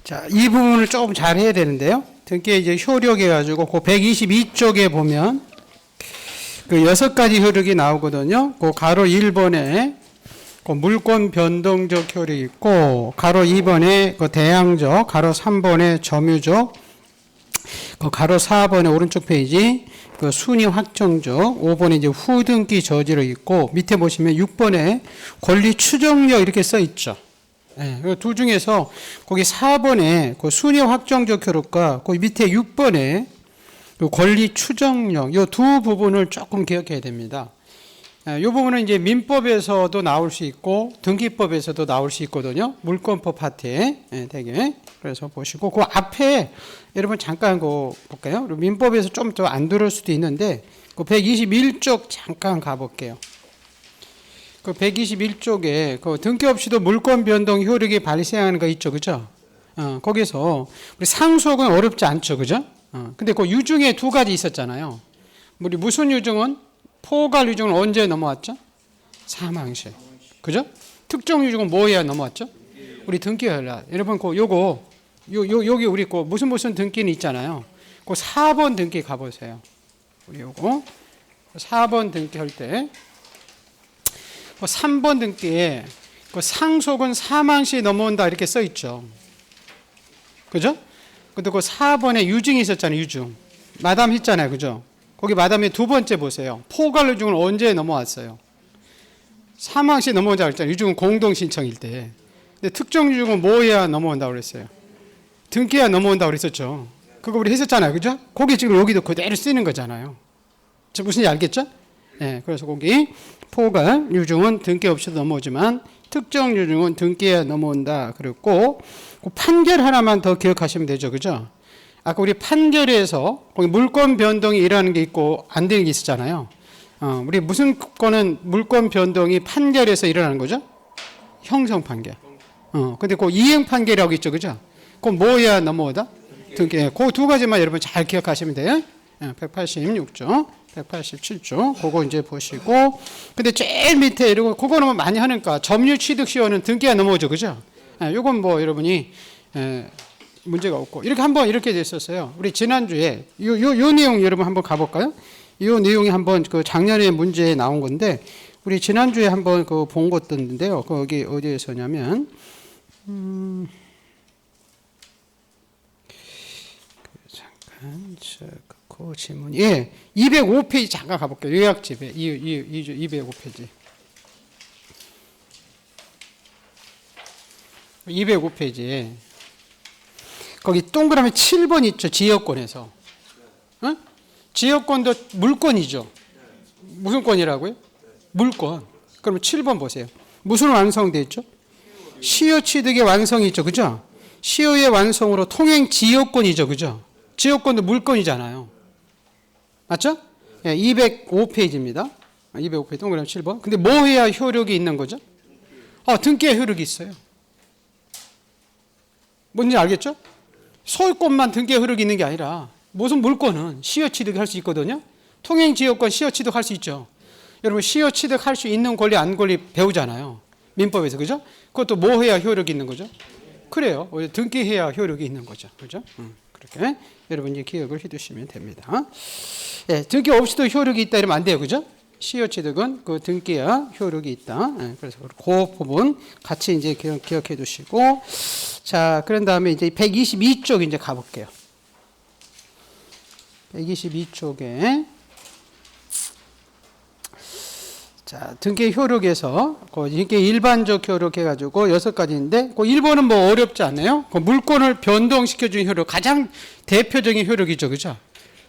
자, 이 부분을 조금 잘 해야 되는데요. 등기에 이제 효력해가지고 그 122쪽에 보면 그 6가지 효력이 나오거든요. 그 가로 1번에 그 물권 변동적 효력이 있고, 가로 2번에 그 대항적, 가로 3번에 점유적, 그 가로 4번에 오른쪽 페이지 그 순위 확정적, 5번에 이제 후등기 저지력 있고, 밑에 보시면 6번에 권리 추정력 이렇게 써 있죠. 네, 둘 중에서 거기 4번에 그 순위 확정적 효력과 그 밑에 6번에 그 권리 추정력, 이 두 부분을 조금 기억해야 됩니다. 이 부분은 이제 민법에서도 나올 수 있고 등기법에서도 나올 수 있거든요. 물권법 파트에 되게. 그래서 보시고 그 앞에 여러분 잠깐 그 볼까요? 민법에서 좀 더 안 들을 수도 있는데 그 121쪽 잠깐 가볼게요. 그 121쪽에 그 등기 없이도 물권 변동 효력이 발생하는 거 있죠, 그죠? 거기서 우리 상속은 어렵지 않죠, 그죠? 근데 그 유증에 두 가지 있었잖아요. 우리 무슨 유증은 포괄 유증은 언제 넘어왔죠? 사망시, 그죠? 특정 유증은 뭐해야 넘어왔죠? 우리 등기해야. 여러분 그 요거 여기 우리 그 무슨 등기는 있잖아요. 그 4번 등기 가보세요. 우리 요거 4번 등기 할 때. 그 3번 등기에 그 상속은 사망시 넘어온다 이렇게 써 있죠. 그죠? 근데 그 4번에 유증이 있었잖아요. 유증. 마담 했잖아요. 그죠? 거기 마담의 두 번째 보세요. 포괄 유증은 언제 넘어왔어요? 사망시 넘어온다고 그랬잖아요. 유증은 공동 신청일 때. 근데 특정 유증은 뭐 해야 넘어온다고 그랬어요? 등기해야 넘어온다고 그랬었죠. 그거 우리 했었잖아요. 그죠? 거기 지금 여기도 그대로 쓰는 거잖아요. 무슨지 알겠죠? 네, 그래서 거기 포괄 유증은 등기 없이도 넘어오지만 특정 유증은 등기해야 넘어온다. 그랬고 그 판결 하나만 더 기억하시면 되죠. 그죠? 아까 우리 판결에서 거기 물권 변동이 일어나는 게 있고 안 되는 게 있었잖아요. 우리 무슨 거는 물권 변동이 판결에서 일어나는 거죠? 형성 판결. 근데 그 이행 판결이라고 있죠. 그죠? 그건 뭐 해야 넘어오다? 등기. 그 두 가지만 여러분 잘 기억하시면 돼요. 186조. 187조, 그거 이제 보시고, 근데 제일 밑에 이러고, 그거는 많이 하니까, 점유 취득 시효는 등기가 넘어오죠, 그죠? 요건 뭐 여러분이, 문제가 없고, 이렇게 한번 이렇게 됐었어요. 우리 지난주에, 요 내용 여러분 한번 가볼까요? 요 내용이 한번 그 작년에 문제에 나온 건데, 우리 지난주에 한번 그 본 것도 있는데요. 거기 어디에서냐면, 잠깐, 그 지문, 예, 205페이지 잠깐 가볼게요. 요약집에 205페이지. 205페이지에 거기 동그라미 7번 있죠. 지역권에서. 지역권도 물권이죠. 무슨 권이라고요? 물권. 그럼 7번 보세요. 무슨 완성돼 있죠? 시효 취득의 완성이 있죠. 그죠? 시효의 완성으로 통행 지역권이죠. 그죠? 지역권도 물권이잖아요. 맞죠? 예, 205페이지입니다. 205페이지 동그라미 7번. 근데 뭐 해야 효력이 있는 거죠? 등기에 효력이 있어요. 뭔지 알겠죠? 소유권만 등기에 효력이 있는 게 아니라 무슨 물권은 시효 취득할 수 있거든요. 통행 지역권 시효 취득할 수 있죠. 여러분 시효 취득할 수 있는 권리 안 권리 배우잖아요. 민법에서. 그죠? 그것도 뭐 해야 효력이 있는 거죠? 그래요. 등기해야 효력이 있는 거죠. 그죠? 그렇게 여러분이 기억을 해두시면 됩니다. 예, 등기 없이도 효력이 있다 이러면 안 돼요. 그죠? 시효 취득은 그 등기야 효력이 있다. 예, 그래서 그 부분 같이 이제 기억해 두시고, 자, 그런 다음에 이제 122쪽 이제 가볼게요. 122쪽에 자, 등기 효력에서 이게 일반적 효력 해가지고 6가지인데, 그 1번은 뭐 어렵지 않아요? 그 물권을 변동시켜주는 효력, 가장 대표적인 효력이죠, 그죠?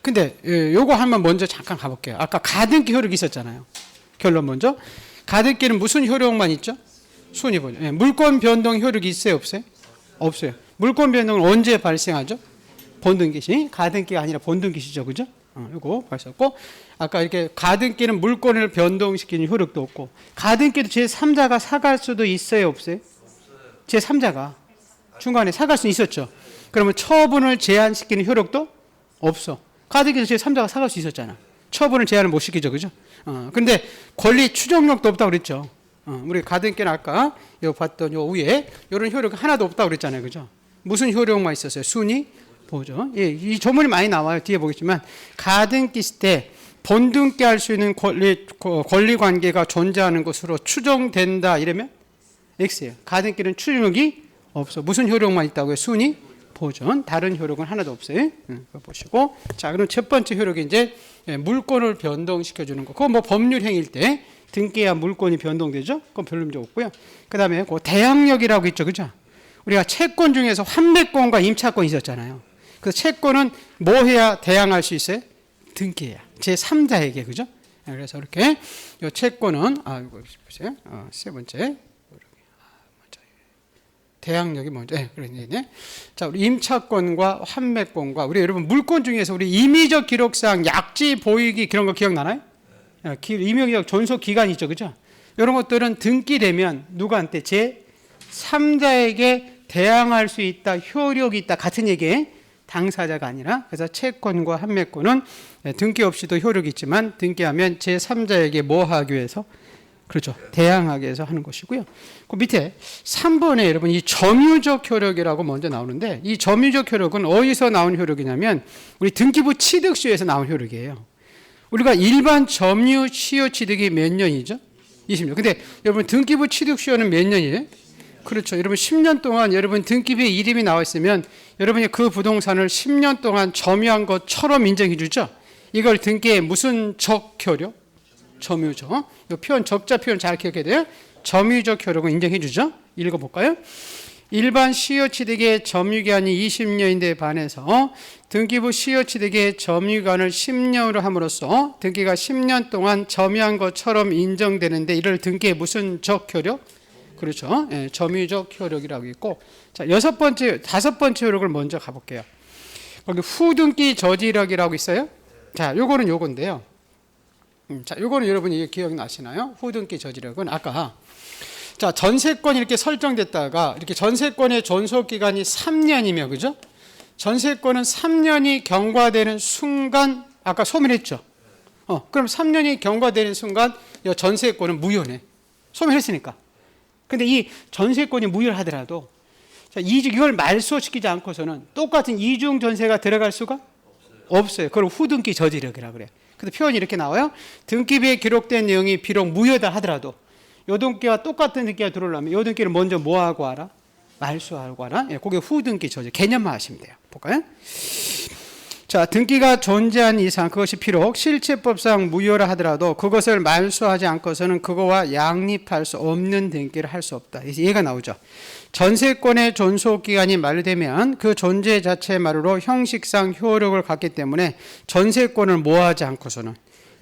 근데 요거 한번 먼저 잠깐 가볼게요. 아까 가등기 효력이 있었잖아요. 결론 먼저. 가등기는 무슨 효력만 있죠? 순위보죠. 예, 물권 변동 효력이 있어요, 없어요? 없어요. 물권 변동은 언제 발생하죠? 본등기 시. 가등기가 아니라 본등기 시죠, 그죠? 이거 봤었고, 아까 이렇게 가등기는 물권을 변동시키는 효력도 없고, 가등기도 제3자가 사갈 수도 있어요, 없어요? 제3자가 중간에 사갈 수 있었죠. 그러면 처분을 제한시키는 효력도 없어. 가등기도 제3자가 사갈 수 있었잖아. 처분을 제한을 못 시키죠, 그죠? 근데 권리 추정력도 없다고 그랬죠. 우리 가등기는 아까 요 봤던 요 위에 이런 효력이 하나도 없다고 그랬잖아요, 그죠? 무슨 효력만 있었어요? 순위 보존. 예, 이 조문이 많이 나와요. 뒤에 보겠지만 가등기 있을 때 본등기 할 수 있는 권리 관계가 존재하는 것으로 추정된다 이러면 X예요. 가등기는 추정력이 없어. 무슨 효력만 있다고요? 순위 보존. 다른 효력은 하나도 없어요. 그거 보시고. 자, 그럼 첫 번째 효력이 이제 물권을 변동시켜 주는 거. 그거 뭐 법률 행위일 때 등기해야 물권이 변동되죠? 그건 별로 문제 없고요. 그다음에 그 대항력이라고 있죠. 그죠? 우리가 채권 중에서 환매권과 임차권이 있었잖아요. 그 채권은 뭐 해야 대항할 수 있어요? 등기해야. 제3자에게. 그죠? 그래서 이렇게 이 채권은 이거 보세요. 세 번째. 대항력이 먼저. 그러네. 자, 우리 임차권과 환매권과 우리 여러분 물권 중에서 우리 임의적 기록상 약지 보이기 그런 거 기억나나요? 임의적 존속 기간이 있죠. 그죠? 이런 것들은 등기되면 누구한테 제3자에게 대항할 수 있다, 효력이 있다 같은 얘기에 당사자가 아니라 그래서 채권과 환매권은 등기 없이도 효력이 있지만 등기하면 제3자에게 뭐 하기 위해서 그렇죠. 대항하기 위해서 하는 것이고요. 그 밑에 3번에 여러분 이 점유적 효력이라고 먼저 나오는데 이 점유적 효력은 어디서 나온 효력이냐면 우리 등기부 취득시에서 나온 효력이에요. 우리가 일반 점유 시효 취득이 몇 년이죠? 20년. 근데 여러분 등기부 취득시효는 몇 년이에요? 그렇죠. 여러분 10년 동안 여러분 등기부에 이름이 나와 있으면 여러분이 그 부동산을 10년 동안 점유한 것처럼 인정해 주죠. 이걸 등기에 무슨 적효력? 점유적. 이 표현 적자 표현 잘 기억해야 돼요. 점유적 효력은 인정해 주죠. 읽어 볼까요? 일반 시효 취득의 점유기한이 20년인데 반해서 등기부 시효 취득의 점유기한을 10년으로 함으로써 등기가 10년 동안 점유한 것처럼 인정되는데 이를 등기에 무슨 적효력? 그렇죠. 예, 점유적 효력이라고 있고, 자, 다섯 번째 효력을 먼저 가볼게요. 거기 후등기 저지력이라고 있어요. 자, 요거는 요건데요. 자, 요거는 여러분이 기억나시나요? 후등기 저지력은 아까 자, 전세권이 이렇게 설정됐다가 이렇게 전세권의 존속 기간이 3년이며, 그죠? 전세권은 3년이 경과되는 순간 아까 소멸했죠. 그럼 3년이 경과되는 순간 이 전세권은 무효네. 소멸했으니까. 근데 이 전세권이 무효하더라도 자, 이걸 말소시키지 않고서는 똑같은 이중 전세가 들어갈 수가 없어요. 그걸 후등기 저지력이라고 그래요. 근데 표현이 이렇게 나와요. 등기부에 기록된 내용이 비록 무효다 하더라도 요 등기와 똑같은 등기가 들어오려면 요 등기를 먼저 뭐 하고 하라? 말소하고 하라. 예, 그게 후등기 저지력. 개념만 하시면 돼요. 볼까요? 자, 등기가 존재한 이상 그것이 비록 실체법상 무효라 하더라도 그것을 말소하지 않고서는 그거와 양립할 수 없는 등기를 할 수 없다. 얘가 나오죠. 전세권의 존속기간이 만료되면 그 존재 자체만으로 형식상 효력을 갖기 때문에 전세권을 모하지 않고서는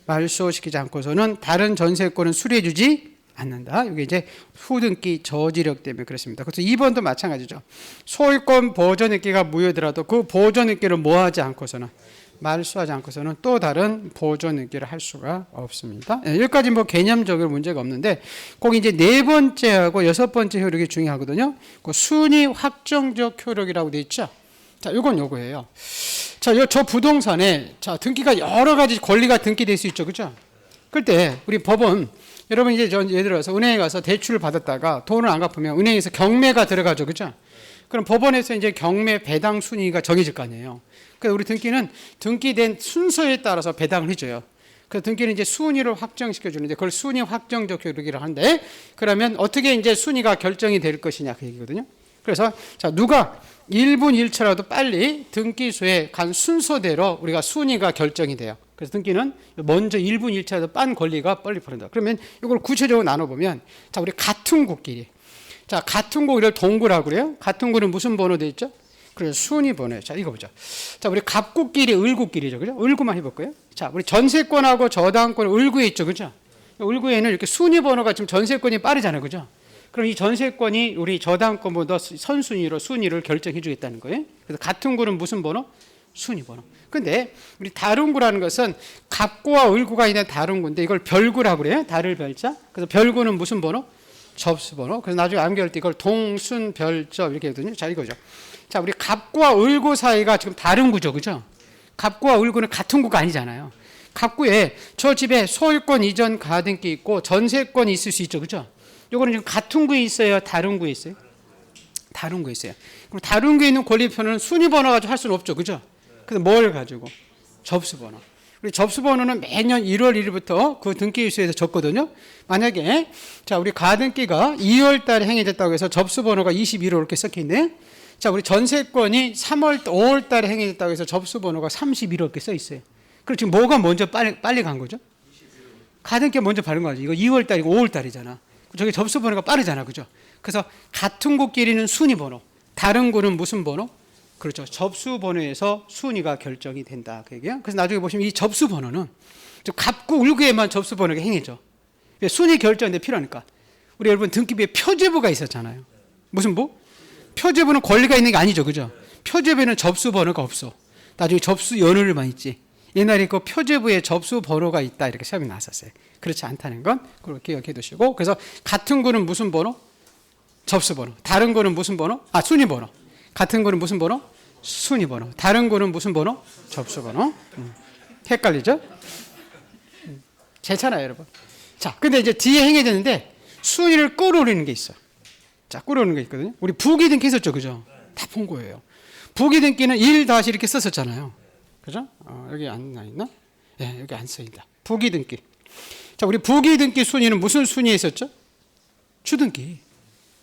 말소시키지 않고서는 다른 전세권은 수리해주지 않는다. 이게 이제 후등기 저지력 때문에 그렇습니다. 그래서 2번도 마찬가지죠. 소유권 보존등기가 무효더라도 그 보존등기를 모하지 않고서는 말소하지 않고서는 또 다른 보존등기를 할 수가 없습니다. 여기까지 뭐 개념적으로 문제가 없는데 꼭 이제 네 번째하고 여섯 번째 효력이 중요하거든요. 그 순위 확정적 효력이라고 돼 있죠. 자, 요건 요거예요. 자, 저 부동산에 자, 등기가 여러 가지 권리가 등기될 수 있죠. 그죠? 그때 우리 법은 여러분 이제 예를 들어서 은행에 가서 대출을 받았다가 돈을 안 갚으면 은행에서 경매가 들어가죠. 그죠? 그럼 법원에서 이제 경매 배당 순위가 정해질 거 아니에요. 그래서 우리 등기는 등기된 순서에 따라서 배당을 해줘요. 그래서 등기는 이제 순위를 확정시켜 주는데 그걸 순위 확정적 효력이라고 하는데 그러면 어떻게 이제 순위가 결정이 될 것이냐 그 얘기거든요. 그래서 자, 누가 1분 1초라도 빨리 등기소에 간 순서대로 우리가 순위가 결정이 돼요. 그래서 등기는 먼저 1분 1초라도 빤 권리가 빨리 풀린다. 그러면 이걸 구체적으로 나눠보면 자, 우리 같은 곳끼리 자, 같은 곳을 동구라고 그래요. 같은 곳은 무슨 번호 돼 있죠? 그래서 순위 번호예요. 자, 이거 보자. 자, 우리 갑구끼리 을구끼리죠. 그죠? 을구만 해볼까요? 자, 우리 전세권하고 저당권 을구에 있죠. 그죠? 을구에는 이렇게 순위 번호가 지금 전세권이 빠르잖아요. 그죠? 그럼 이 전세권이 우리 저당권보다 선순위로 순위를 결정해 주겠다는 거예요. 그래서 같은 구는 무슨 번호? 순위 번호. 근데 우리 다른 구라는 것은 갑구와 을구가 있는 다른 구인데 이걸 별구라고 그래요. 달을 별자. 그래서 별구는 무슨 번호? 접수 번호. 그래서 나중에 암기할 때 이걸 동순별접 이렇게 하거든요. 자, 이거죠. 자, 우리 갑구와 을구 사이가 지금 다른 구죠. 그죠? 갑구와 을구는 같은 구가 아니잖아요. 갑구에 저 집에 소유권 이전 가등기 있고 전세권이 있을 수 있죠. 그죠? 요거는 지금 같은 구에 있어요? 다른 구에 있어요? 다른 거 있어요. 그럼 다른 게 있는 권리표는 순위 번호 가지고 할 수는 없죠. 그죠? 그래서 뭘 가지고? 접수 번호. 우리 접수 번호는 매년 1월 1일부터 그 등기 일수에서 적거든요. 만약에 자, 우리 가등기가 2월 달에 행해졌다고 해서 접수 번호가 21호 이렇게 섞여 있네. 자, 우리 전세권이 5월 달에 행해졌다고 해서 접수 번호가 31호 이렇게 써 있어요. 그럼 지금 뭐가 먼저 빨리 간 거죠? 가등기 먼저 바른 거죠. 이거 2월 달이고 5월 달이잖아. 저기 접수 번호가 빠르잖아. 그죠? 그래서 같은 곳끼리는 순위 번호, 다른 곳은 무슨 번호? 그렇죠. 접수 번호에서 순위가 결정이 된다. 그 얘기야. 그래서 나중에 보시면 이 접수 번호는 갑구 울구에만 접수 번호가 행해져. 순위 결정인데 필요하니까. 우리 여러분 등기부에 표제부가 있었잖아요. 무슨 부? 표제부는 권리가 있는 게 아니죠. 그죠? 표제부에는 접수 번호가 없어. 나중에 접수 연월만 있지. 옛날에 그 표제부에 접수 번호가 있다. 이렇게 시험이 나왔었어요. 그렇지 않다는 건 그렇게 기억해 두시고. 그래서 같은 거는 무슨 번호? 접수 번호. 다른 거는 무슨 번호? 순위 번호. 같은 거는 무슨 번호? 순위 번호. 다른 거는 무슨 번호? 접수 번호. 헷갈리죠? 괜찮아요, 여러분. 자, 근데 이제 뒤에 행해졌는데 순위를 끌어올리는 게 있어요. 자, 끌어오는 게 있거든요. 우리 부기 등기 했었죠, 그죠? 다 본 거예요. 부기 등기는 1 다시 이렇게 썼었잖아요. 그죠? 여기 안 나 있나? 예, 여기 안 써있다. 부기 등기. 자, 우리 부기 등기 순위는 무슨 순위에 있었죠? 주등기.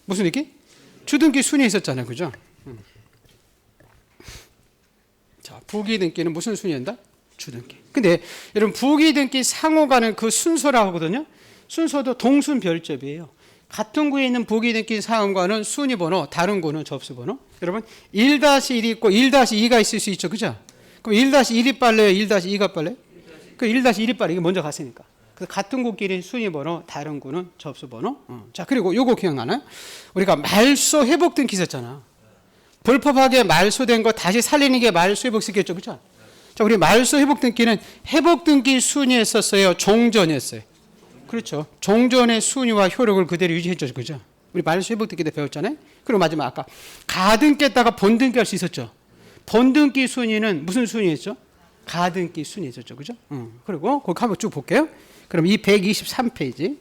무슨 등기? 주등기 순위에 있었잖아요, 그죠? 자, 부기 등기는 무슨 순위인다? 주등기. 근데 여러분 부기 등기 상호 가는 그 순서라고 하거든요. 순서도 동순별접이에요. 같은 구에 있는 부기 등기 사항과는 순위 번호, 다른 구는 접수 번호. 여러분 1-1이 있고 1-2가 있을 수 있죠. 그죠? 그럼 1-1이 빨라요? 1-2가 빨라요? 그 1-1이 빨라. 이게 먼저 갔으니까. 그래서 같은 구끼리 순위 번호, 다른 구는 접수 번호. 자, 그리고 요거 기억나나요? 우리가 말소 회복 등기 있었잖아. 불법하게 말소된 거 다시 살리는 게 말소 회복 시켰죠. 그죠? 자, 우리 말소 회복 등기는 회복 등기 순위에 썼어요? 종전이었어요? 그렇죠. 종전의 순위와 효력을 그대로 유지했죠. 그죠? 우리 말소 회복 등기 때 배웠잖아요. 그리고 마지막 아까 가등기했다가 본등기 할 수 있었죠. 본등기 순위는 무슨 순위였죠? 가등기 순위였죠. 그죠? 그리고 거기 한번 쭉 볼게요. 그럼 이 123페이지.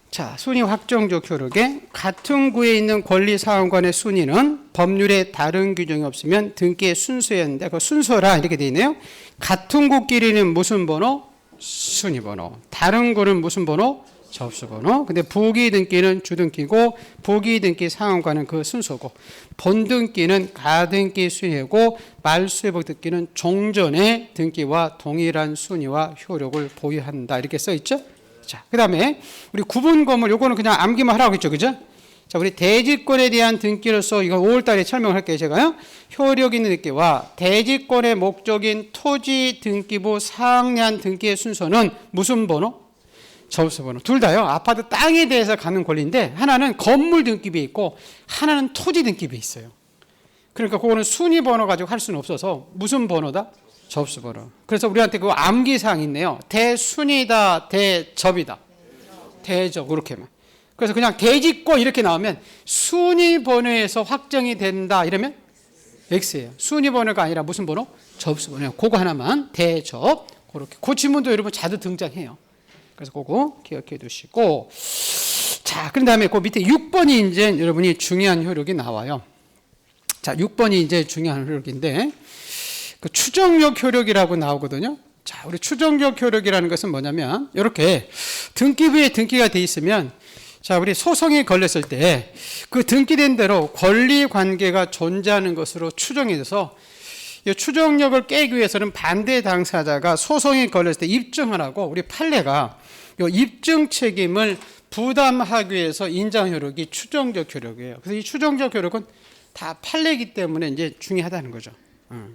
자, 순위 확정적 효력에 같은 구에 있는 권리사항 간의 순위는 법률에 다른 규정이 없으면 등기의 순서였는데 그 순서라 이렇게 되어 있네요. 같은 구끼리는 무슨 번호? 순위 번호. 다른 구는 무슨 번호? 접수 번호. 근데 부기 등기는 주등기고 부기 등기 상환과는 그 순서고 본등기는 가등기 순위고 말소회복 등기는 종전의 등기와 동일한 순위와 효력을 보유한다. 이렇게 써 있죠? 자, 그다음에 우리 구분 건물 요거는 그냥 암기만 하라고 했죠. 그죠? 자, 우리 대지권에 대한 등기로서 이거 5월 달에 설명을 할게요, 제가요. 효력 있는 등기와 대지권의 목적인 토지 등기부 상량 등기의 순서는 무슨 번호? 접수 번호. 둘 다요. 아파트 땅에 대해서 가는 권리인데 하나는 건물 등기부에 있고 하나는 토지 등기부에 있어요. 그러니까 그거는 순위 번호 가지고 할 수는 없어서 무슨 번호다? 접수 번호. 그래서 우리한테 그 암기 사항이 있네요. 대순위다, 대접이다. 대접 그렇게만. 그래서 그냥 대지권 이렇게 나오면 순위 번호에서 확정이 된다 이러면 X예요. 순위 번호가 아니라 무슨 번호? 접수 번호예요. 그거 하나만 대접. 그렇게. 그 지문도 여러분 자주 등장해요. 그래서 그거 기억해 두시고. 자, 그런 다음에 그 밑에 6번이 이제 여러분이 중요한 효력이 나와요. 자, 6번이 이제 중요한 효력인데 그 추정력 효력이라고 나오거든요. 자, 우리 추정력 효력이라는 것은 뭐냐면 이렇게 등기부에 등기가 돼 있으면 자, 우리 소송이 걸렸을 때 그 등기된 대로 권리 관계가 존재하는 것으로 추정이 돼서 이 추정력을 깨기 위해서는 반대 당사자가 소송이 걸렸을 때 입증하라고 우리 판례가 이 입증 책임을 부담하기 위해서 인정 효력이 추정적 효력이에요. 그래서 이 추정적 효력은 다 판례이기 때문에 이제 중요하다는 거죠.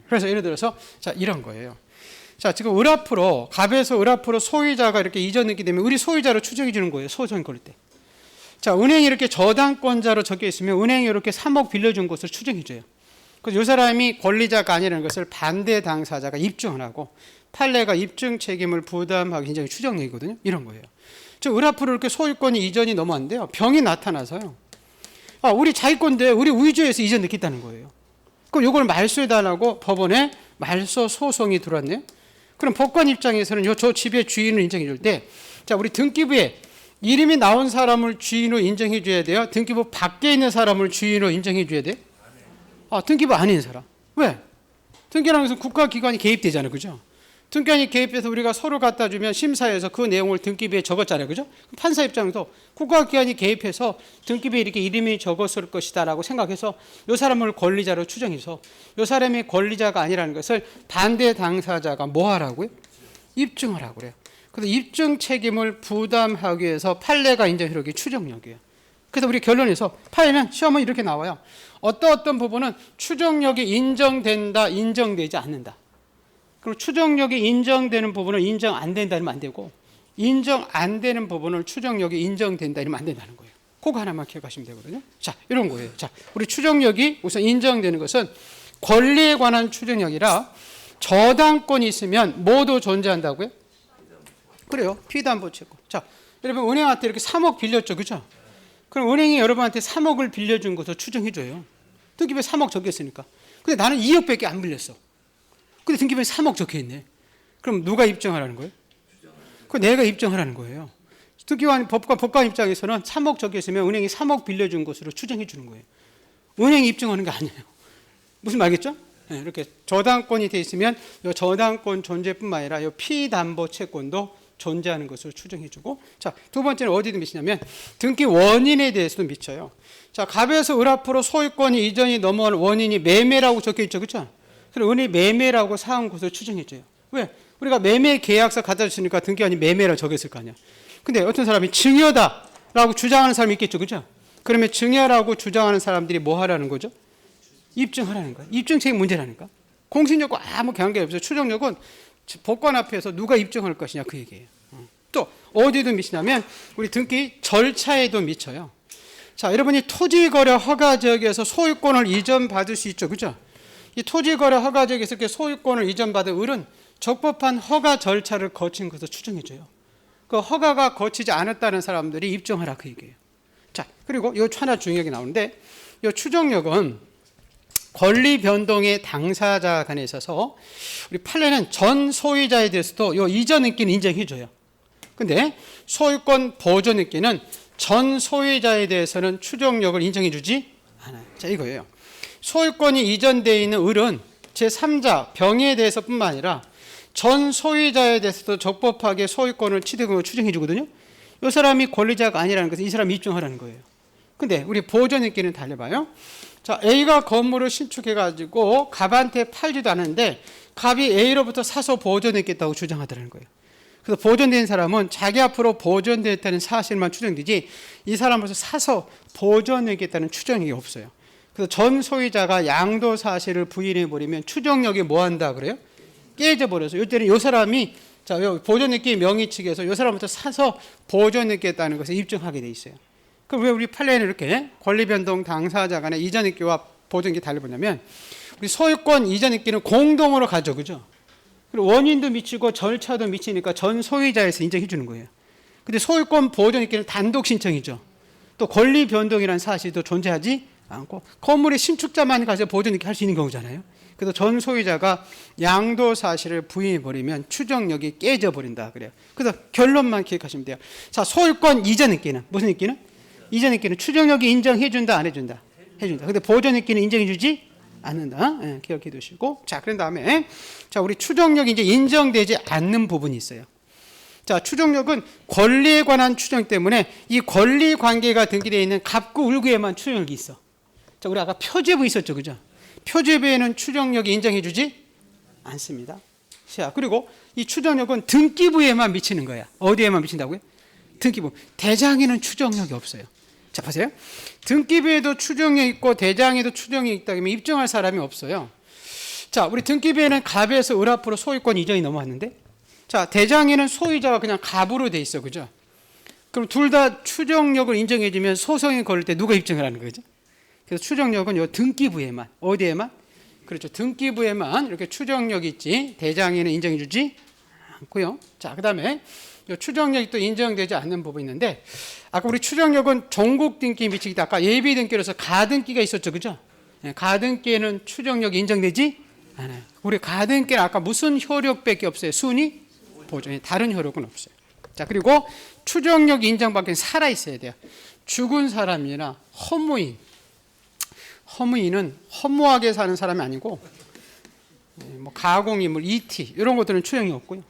그래서 예를 들어서 자, 이런 거예요. 자, 지금 을 앞으로 갑에서 을 앞으로 소유자가 이렇게 이전했기 때문에 을이 소유자로 추정해 주는 거예요. 소송이 걸릴 때. 자, 은행이 이렇게 저당권자로 적혀 있으면 은행이 이렇게 3억 빌려준 것을 추정해줘요. 그래서 이 사람이 권리자가 아니라는 것을 반대 당사자가 입증을 하고 판례가 입증 책임을 부담하기 굉장히 추정력이거든요. 이런 거예요. 즉, 을 앞으로 이렇게 소유권이 이전이 너무 안 돼요. 병이 나타나서요. 우리 자기 건데 우리 위조해서 이전 느꼈다는 거예요. 그럼 이걸 말소해달라고 법원에 말소 소송이 들어왔네요. 그럼 법관 입장에서는 저 집의 주인을 인정해 줄 때, 자, 우리 등기부에 이름이 나온 사람을 주인으로 인정해 줘야 돼요? 등기부 밖에 있는 사람을 주인으로 인정해 줘야 돼요? 등기부 안에 있는 사람. 왜? 등기라는 것은 국가기관이 개입되잖아요. 그죠? 등기관이 개입해서 우리가 서로 갖다 주면 심사해서 그 내용을 등기부에 적었잖아요. 그죠? 판사 입장에서 국가기관이 개입해서 등기부에 이렇게 이름이 적었을 것이다라고 생각해서 이 사람을 권리자로 추정해서 이 사람이 권리자가 아니라는 것을 반대 당사자가 뭐 하라고요? 입증하라고 그래요. 그래서 입증 책임을 부담하기 위해서 판례가 인정 효력이 추정력이에요. 그래서 우리 결론에서 판례는 시험은 이렇게 나와요. 어떤 부분은 추정력이 인정된다, 인정되지 않는다. 그리고 추정력이 인정되는 부분은 인정 안 된다 이러면 안 되고, 인정 안 되는 부분을 추정력이 인정된다 이러면 안 된다는 거예요. 그거 하나만 기억하시면 되거든요. 자, 이런 거예요. 자, 우리 추정력이 우선 인정되는 것은 권리에 관한 추정력이라 저당권이 있으면 뭐도 존재한다고요? 그래요. 피담보 채권. 자, 여러분 은행한테 이렇게 3억 빌렸죠. 그죠? 그럼 은행이 여러분한테 3억을 빌려준 것을 추정해줘요. 등기부에 3억 적혔으니까. 근데 나는 2억밖에 안 빌렸어. 근데 등기부에 3억 적혀있네. 그럼 누가 입증하라는 거예요? 그 내가 입증하라는 거예요. 등기관, 법관 입장에서는 3억 적혀있으면 은행이 3억 빌려준 것으로 추정해 주는 거예요. 은행이 입증하는 게 아니에요. 무슨 말겠죠? 네, 이렇게 저당권이 돼 있으면 이 저당권 존재뿐만 아니라 이 피담보 채권도 존재하는 것으로 추정해주고, 자, 두 번째는 어디도 미치냐면 등기 원인에 대해서도 미쳐요. 자, 갑에서 을 앞으로 소유권이 이전이 넘어간 원인이 매매라고 적혀있죠. 그렇죠? 그래서 은행이 매매라고 사은 것으로 추정해줘요. 왜? 우리가 매매 계약서 갖다 줬으니까 등기관이 매매라고 적였을 거 아니야. 근데 어떤 사람이 증여다라고 주장하는 사람이 있겠죠. 그렇죠? 그러면 증여라고 주장하는 사람들이 뭐 하라는 거죠? 입증하라는 거야. 입증 책임 문제라니까. 공신력과 아무 관계가 없어요. 추정력은 법관 앞에서 누가 입증할 것이냐 그 얘기예요. 또 어디도 미치냐면 우리 등기 절차에도 미쳐요. 자, 여러분이 토지거래 허가 지역에서 소유권을 이전받을 수 있죠. 그죠? 이 토지거래 허가 지역에서 이렇게 소유권을 이전받은 을은 적법한 허가 절차를 거친 것을 추정해줘요. 그 허가가 거치지 않았다는 사람들이 입증하라 그 얘기예요. 자, 그리고 이 하나 중요하게 나오는데 이 추정력은 권리 변동의 당사자 간에 있어서 우리 판례는 전 소유자에 대해서도 요 이전 인기는 인정해줘요. 근데 소유권 보존 인기는 전 소유자에 대해서는 추정력을 인정해주지 않아요. 자, 이거예요. 소유권이 이전되어 있는 을은 제3자 병에 대해서뿐만 아니라 전 소유자에 대해서도 적법하게 소유권을 취득을 추정해주거든요. 이 사람이 권리자가 아니라는 것은 이 사람이 입증하라는 거예요. 근데 우리 보존 인기는 달려봐요. 자, A가 건물을 신축해가지고 갑한테 팔지도 않았는데 갑이 A로부터 사서 보존했겠다고 주장하더라는 거예요. 그래서 보존된 사람은 자기 앞으로 보존됐다는 사실만 추정되지 이 사람으로서 사서 보존했겠다는 추정력이 없어요. 그래서 전 소유자가 양도 사실을 부인해버리면 추정력이 뭐한다 그래요? 깨져버려서 이때는 이 사람이 자, 보존했기 명의 측에서 이 사람부터 사서 보존했겠다는 것을 입증하게 돼 있어요. 그럼 왜 우리 판례는 이렇게 권리변동 당사자 간의 이전입기와 보존입기 달려보냐면 우리 소유권 이전입기는 공동으로 가죠. 그죠? 그리고 원인도 미치고 절차도 미치니까 전 소유자에서 인정해 주는 거예요. 근데 소유권 보존입기는 단독 신청이죠. 또 권리변동이라는 사실도 존재하지 않고 건물의 신축자만 가서 보존입기 할 수 있는 경우잖아요. 그래서 전 소유자가 양도 사실을 부인해버리면 추정력이 깨져버린다 그래요. 그래서 결론만 기억하시면 돼요. 자, 소유권 이전입기는 무슨 입기는? 이전입기는 추정력이 인정해준다 안 해준다? 해준다. 근데 보존입기는 인정해주지 않는다. 네, 기억해 두시고. 자, 그런 다음에 자, 우리 추정력이 이제 인정되지 않는 부분이 있어요. 자, 추정력은 권리에 관한 추정 때문에 이 권리 관계가 등기되어 있는 갑구 을구에만 추정력이 있어. 자, 우리 아까 표제부 있었죠, 그죠? 표제부에는 추정력이 인정해주지 않습니다. 자, 그리고 이 추정력은 등기부에만 미치는 거야. 어디에만 미친다고요? 등기부. 대장에는 추정력이 없어요. 자, 보세요. 등기부에도 추정력이 있고 대장에도 추정력이 있다 그러면 입증할 사람이 없어요. 자, 우리 등기부에는 갑에서 을 앞으로 소유권 이전이 넘어왔는데 자, 대장에는 소유자가 그냥 갑으로 돼 있어. 그죠? 그럼 둘 다 추정력을 인정해주면 소송이 걸릴 때 누가 입증을 하는 거죠? 그래서 추정력은 요 등기부에만 어디에만? 그렇죠. 등기부에만 이렇게 추정력이 있지 대장에는 인정해주지 않고요. 자, 그다음에 요 추정력이 또 인정되지 않는 부분이 있는데 아까 우리 추정력은 종국 등기에 미치기 아까 예비 등기로서 가등기가 있었죠, 그죠? 네, 가등기에는 추정력이 인정되지 않아요. 우리 가등기는 아까 무슨 효력밖에 없어요? 순위 보존이 다른 효력은 없어요. 자, 그리고 추정력 인정받기는 살아있어야 돼요. 죽은 사람이나 허무인은 허무하게 사는 사람이 아니고 뭐 가공인물, ET 이런 것들은 추정이 없고요.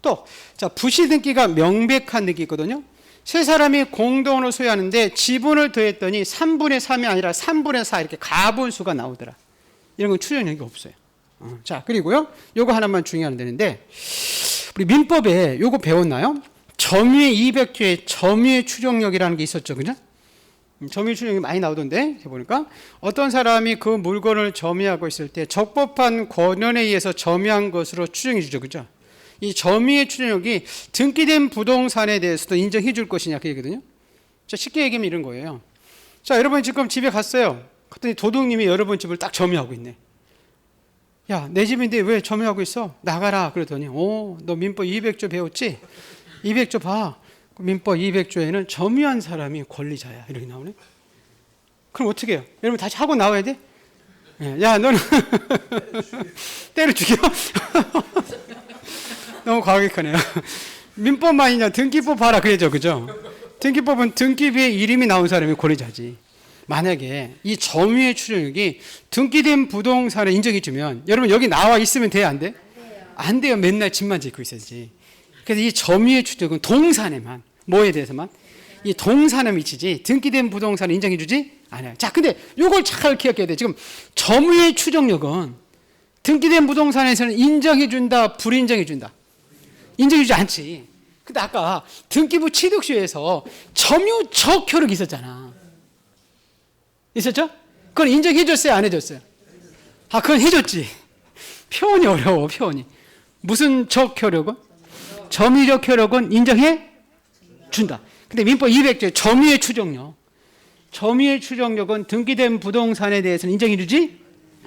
또 자, 부실 등기가 명백한 등기 있거든요. 세 사람이 공동으로 소유하는데 지분을 더했더니 3분의 3이 아니라 3분의 4 이렇게 가분수가 나오더라. 이런 건 추정력이 없어요. 자, 그리고요. 요거 하나만 중요한 되는데 우리 민법에 요거 배웠나요? 점유의 200조에 점유의 추정력이라는 게 있었죠. 그죠? 점유의 추정력이 많이 나오던데 해보니까 어떤 사람이 그 물건을 점유하고 있을 때 적법한 권한에 의해서 점유한 것으로 추정해 주죠. 그죠? 이 점유의 추정력이 등기된 부동산에 대해서도 인정해 줄 것이냐 그 얘기거든요. 자, 쉽게 얘기하면 이런 거예요. 자, 여러분 지금 집에 갔어요. 그랬더니 도둑님이 여러분 집을 딱 점유하고 있네. 야, 내 집인데 왜 점유하고 있어? 나가라. 그랬더니 너 민법 200조 배웠지? 200조 봐. 민법 200조에는 점유한 사람이 권리자야. 이렇게 나오네. 그럼 어떻게 해요? 여러분 다시 하고 나와야 돼? 야, 너는 때려 죽여? 너무 과격하네요. 민법만이냐 등기법 봐라 그래죠. 그죠? 등기법은 등기부에 이름이 나온 사람이 권리자지. 만약에 이 점유의 추정력이 등기된 부동산에 인정해 주면 여러분 여기 나와 있으면 돼요? 안 돼? 안 돼요. 맨날 집만 짓고 있어야지. 그래서 이 점유의 추정은 동산에만 뭐에 대해서만 이 동산에 미치지 등기된 부동산을 인정해 주지 않아요. 자, 근데 이걸 잘 기억해야 돼. 지금 점유의 추정력은 등기된 부동산에서는 인정해 준다, 불인정해 준다. 인정해 주지 않지. 근데 아까 등기부 취득서에서 점유적 효력이 있었잖아. 있었죠? 그건 인정해 줬어요, 안 해줬어요? 그건 해줬지. 표현이 어려워, 표현이. 무슨 적 효력은? 점유적 효력은 인정해 준다. 근데 민법 200조 점유의 추정력. 점유의 추정력은 등기된 부동산에 대해서는 인정해 주지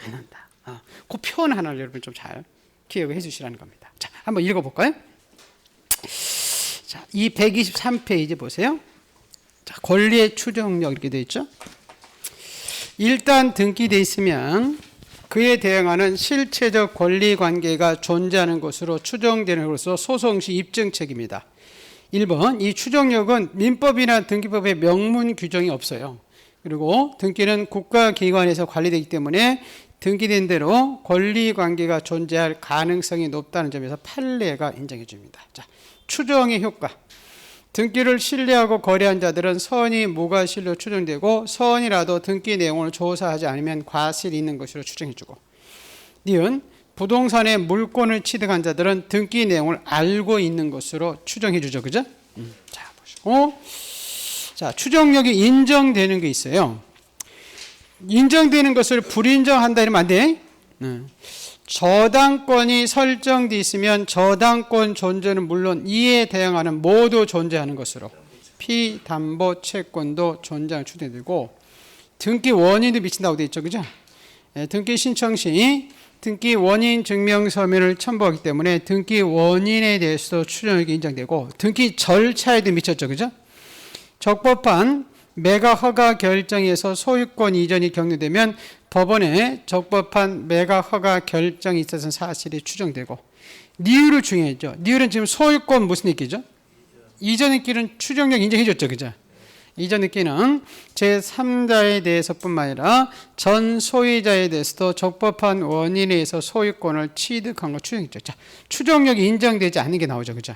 않는다. 그 표현 하나를 여러분 좀 잘 기억해 주시라는 겁니다. 자, 한번 읽어볼까요? 자, 이 123페이지 보세요. 자, 권리의 추정력 이렇게 되어 있죠. 일단 등기되어 있으면 그에 대응하는 실체적 권리 관계가 존재하는 것으로 추정되는 것으로 소송 시 입증책입니다. 1번, 이 추정력은 민법이나 등기법에 명문 규정이 없어요. 그리고 등기는 국가기관에서 관리되기 때문에 등기된 대로 권리 관계가 존재할 가능성이 높다는 점에서 판례가 인정해 줍니다. 자, 추정의 효과. 등기를 신뢰하고 거래한 자들은 선이 무과실로 추정되고 선이라도 등기 내용을 조사하지 않으면 과실이 있는 것으로 추정해주고, 니은 부동산의 물권을 취득한 자들은 등기 내용을 알고 있는 것으로 추정해주죠. 그죠? 자, 보시고. 자, 추정력이 인정되는 게 있어요. 인정되는 것을 불인정한다 이러면 안 돼. 저당권이 설정되어 있으면 저당권 존재는 물론 이에 대응하는 모두 존재하는 것으로 피담보 채권도 존재하는 추정되고, 등기 원인도 미친다고 되어 있죠. 그죠? 등기 신청 시 등기 원인 증명 서면을 첨부하기 때문에 등기 원인에 대해서도 추정력이 인정되고, 등기 절차에도 미쳤죠. 그죠? 적법한 매각 허가 결정에서 소유권 이전이 격려되면 법원에 적법한 매각 허가 결정이 있었던 사실이 추정되고, 니을을 중요했죠. 니을은 지금 소유권 무슨 느끼죠? 이전 느끼는 추정력 인정해줬죠. 그죠? 이전 느끼는 제3자에 대해서뿐만 아니라 전 소유자에 대해서도 적법한 원인에 의해서 소유권을 취득한 걸 추정했죠. 자, 추정력이 인정되지 않는 게 나오죠. 그죠?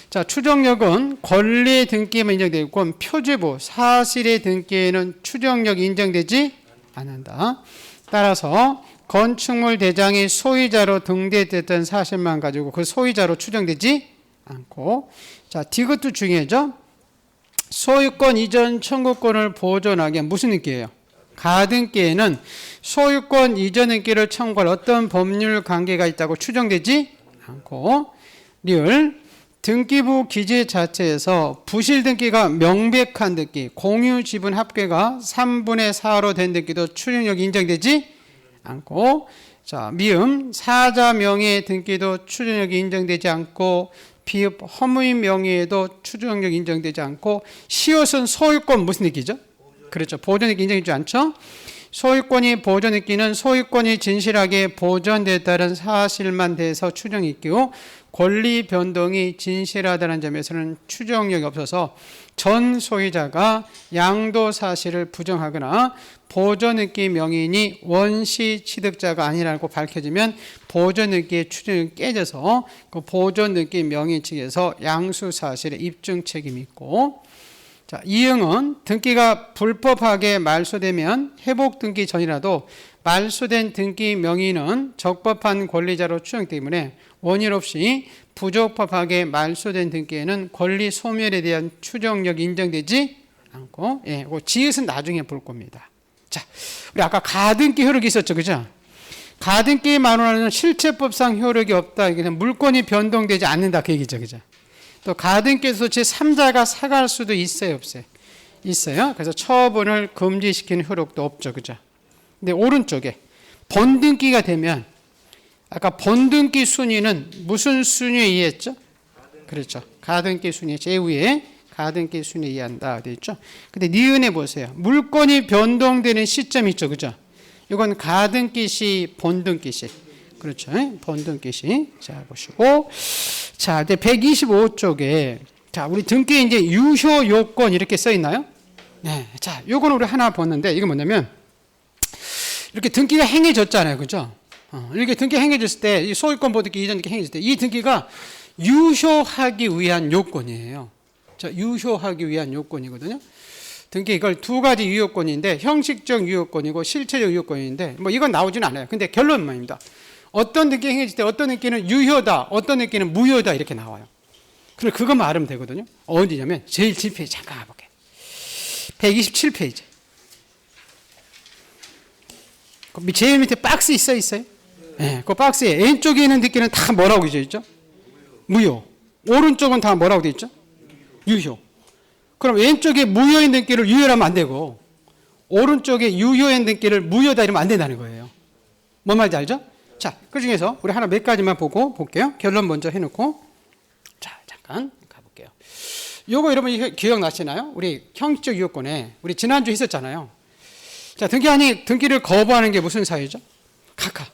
자, 추정력은 권리의 등기에만 인정되고 표제부 사실의 등기에는 추정력이 인정되지 않는다. 따라서 건축물 대장이 소유자로 등재됐던 사실만 가지고 그 소유자로 추정되지 않고, 자, 이것도 중요하죠. 소유권 이전 청구권을 보존하기 위한 무슨 등기예요? 가등기에는 소유권 이전 등기를 청구할 어떤 법률 관계가 있다고 추정되지 않고, 리을 등기부 기재 자체에서 부실 등기가 명백한 등기, 공유 지분 합계가 3분의 4로 된 등기도 추정력이 인정되지 않고, 자, 미음 사자 명의의 등기도 추정력이 인정되지 않고, 비읍 허무인 명의에도 추정력이 인정되지 않고, 시옷은 소유권 무슨 등기죠? 그렇죠. 보존등기 인정되지 않죠. 소유권이 보존등기는 소유권이 진실하게 보존됐다는 사실만 대해서 추정이 있고, 권리 변동이 진실하다는 점에서는 추정력이 없어서 전 소유자가 양도 사실을 부정하거나 보존느끼 명의인이 원시 취득자가 아니라고 밝혀지면 보존느끼의 추정이 깨져서 그 보존느끼 명의인 측에서 양수 사실의 입증 책임이 있고, 자, 이응은 등기가 불법하게 말소되면 회복 등기 전이라도 말소된 등기 명의는 적법한 권리자로 추정되기 때문에 원인 없이 부적법하게 말소된 등기에는 권리 소멸에 대한 추정력이 인정되지 않고, 그 지읒은 나중에 볼 겁니다. 자, 우리 아까 가등기 효력이 있었죠, 그죠? 가등기 만원은 실체법상 효력이 없다. 이게 물건이 변동되지 않는다, 그 얘기죠, 그죠? 또 가등기에서 제3자가 사갈 수도 있어요, 없어요? 있어요. 그래서 처분을 금지시키는 효력도 없죠, 그죠? 근데 오른쪽에 본등기가 되면 아까 본등기 순위는 무슨 순위에 의했죠? 그렇죠. 가등기 순위 제일 위에 가등기 순위에 의한다 되어 있죠. 근데 니은에 보세요. 물건이 변동되는 시점이 있죠, 그죠? 이건 가등기 시, 본등기 시. 그렇죠. 본등기 시. 자, 보시고. 자, 이제 125쪽에 자, 우리 등기에 이제 유효 요건 이렇게 써 있나요? 네. 자, 요거는 우리 하나 봤는데 이게 뭐냐면 이렇게 등기가 행해졌잖아요. 그죠? 이렇게 등기 행해졌을 때, 이 소유권 보등기 이전 등기 행해졌을 때, 이 등기가 유효하기 위한 요건이에요. 자, 유효하기 위한 요건이거든요. 등기 이걸 두 가지 유효권인데, 형식적 유효권이고 실체적 유효권인데, 뭐 이건 나오진 않아요. 근데 결론만입니다. 어떤 등기 행해질 때 어떤 등기는 유효다, 어떤 등기는 무효다 이렇게 나와요. 그래서 그것만 알면 되거든요. 어디냐면 제일 뒷페이지 잠깐 가볼게요. 127페이지. 제일 밑에 박스 있어요? 네, 그 박스에 왼쪽에 있는 등기는 다 뭐라고 되어 있죠? 무효. 오른쪽은 다 뭐라고 되어 있죠? 유효. 그럼 왼쪽에 무효인 등기를 유효라면 안 되고 오른쪽에 유효인 등기를 무효다 이러면 안 된다는 거예요. 뭔 말인지 알죠? 자, 그 중에서 우리 하나 몇 가지만 보고 볼게요. 결론 먼저 해놓고 자, 잠깐 가볼게요. 요거 여러분 기억나시나요? 우리 형식적 유효권에 우리 지난주에 했었잖아요. 자, 등기를 거부하는 게 무슨 사유죠? 각하.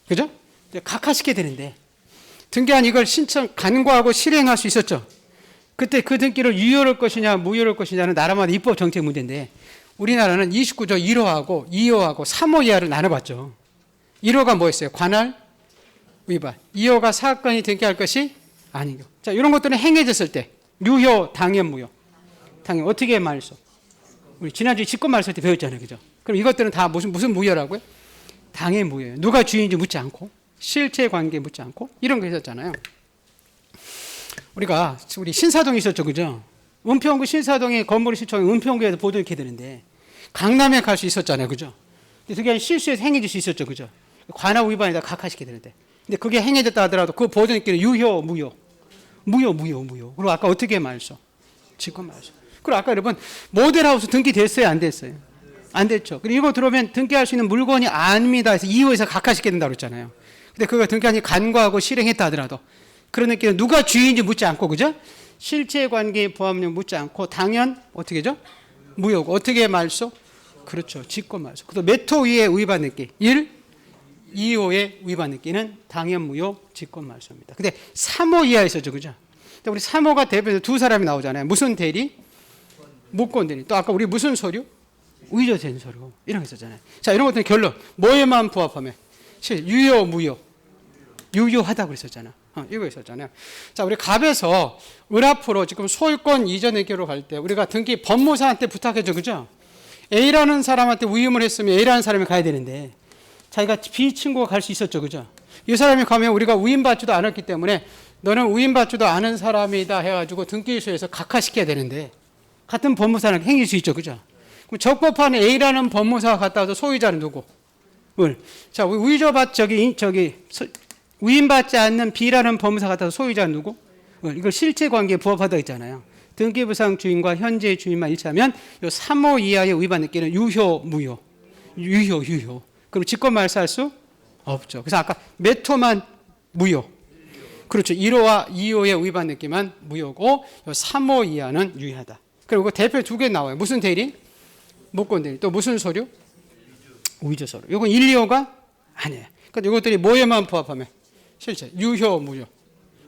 그죠? 각하시켜야 되는데, 등기한 이걸 간과하고 실행할 수 있었죠? 그때 그 등기를 유효할 것이냐, 무효할 것이냐는 나라마다 입법 정책 문제인데, 우리나라는 29조 1호하고 2호하고 3호 이하를 나눠봤죠. 1호가 뭐였어요? 관할 위반. 2호가 사건이 등기할 것이 아니고. 자, 이런 것들은 행해졌을 때, 유효, 당연, 무효. 당연, 어떻게 말소? 우리 지난주에 직권 말소 때 배웠잖아요. 그죠? 그럼 이것들은 다 무슨 무효라고요? 당연 무효예요. 누가 주인인지 묻지 않고, 실체 관계 묻지 않고, 이런 거 있었잖아요. 우리 신사동에 있었죠. 그죠? 은평구 신사동에 건물을 신청해 은평구에서 보존해야 되는데, 강남에 갈 수 있었잖아요. 그죠? 근데 그게 실수해서 행해질 수 있었죠. 그죠? 관할 위반에다 각하시켜야 되는데. 근데 그게 행해졌다 하더라도 그 보존기는 유효, 무효. 그리고 아까 어떻게 말소? 직권 말소. 그리고 아까 여러분, 모델하우스 등기 됐어요? 안 됐어요? 안 됐죠. 그리고 이거 들어오면 등기할 수 있는 물건이 아닙니다 해서 2호에서 각하시켜야 된다고 그랬잖아요. 근데 그거 등기한이 간과하고 실행했다 하더라도 그런 느낌은 누가 주인인지 묻지 않고, 그죠? 실체 관계 포함력 묻지 않고 당연 어떻게 하죠? 무효고. 어떻게 말소? 그렇죠. 직권 말소. 그래서 몇 호 위에 위반 느끼? 1, 2호의 위반 느끼는 당연 무효 직권 말소입니다. 근데 3호 이하에 있었죠. 그죠? 근데 우리 3호가 대표해서 두 사람이 나오잖아요. 무슨 대리? 무권 대리. 또 아까 우리 무슨 서류? 의조된 서류. 이런 거 있었잖아요. 자, 이런 것들은 결론. 뭐에만 부합하면? 유효, 무효. 유효하다고 그랬었잖아. 이거 있었잖아요. 자, 우리 갑에서 을 앞으로 지금 소유권 이전 해결로 갈 때 우리가 등기 법무사한테 부탁했죠. 그죠? A라는 사람한테 위임을 했으면 A라는 사람이 가야 되는데 자기가 B 친구가 갈 수 있었죠. 그죠? 이 사람이 가면 우리가 위임받지도 않았기 때문에 너는 위임받지도 않은 사람이다 해가지고 등기소에서 각하시켜야 되는데 같은 법무사는 행일 수 있죠. 그죠? 그럼 적법한 A라는 법무사가 갔다 와서 소유자는 누구? 을. 자, 위임받지 않는 B라는 법무사 갔다 와서 소유자는 누구? 을. 이걸 실체 관계에 부합하다 했잖아요. 등기부상 주인과 현재 주인만 일치하면 요 3호 이하의 위반 느끼는 유효, 무효. 유효. 그럼 직권 말소할 수 없죠. 그래서 아까 몇 호만 무효. 그렇죠. 1호와 2호의 위반 느끼만 무효고 요 3호 이하는 유효하다. 그리고 대표 두 개 나와요. 무슨 대리? 무권 대리. 또 무슨 서류? 위조 서류. 이건 1, 2호가 아니에요. 그러니까 이것들이 뭐에만 부합하면? 실체. 유효, 무효.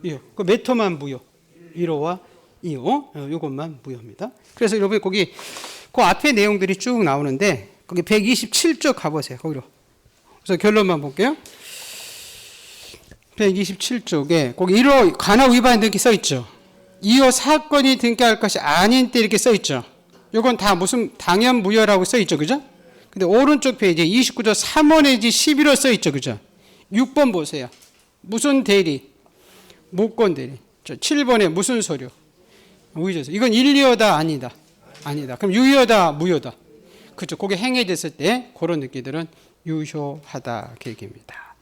유효. 그 몇 호만 무효? 1호와 2호. 요것만 무효입니다. 그래서 여러분 거기 그 앞에 내용들이 쭉 나오는데 거기 127쪽 가보세요. 거기로. 그래서 결론만 볼게요. 127쪽에 거기 1호 관할 위반 등기 써 있죠. 2호 사건이 등기할 것이 아닌 때 이렇게 써 있죠. 요건 다 무슨 당연 무효라고 써 있죠. 그죠? 근데 오른쪽 페이지에 29조 3호 내지 11호 써 있죠. 그죠? 6번 보세요. 무슨 대리? 무권 대리. 7번에 무슨 서류? 무효죠. 이건 1, 2호다 아니다. 아니다. 그럼 유효다 무효다. 그렇죠. 그게 행해졌을 때 그런 느낌들은 유효하다 그 얘기입니다.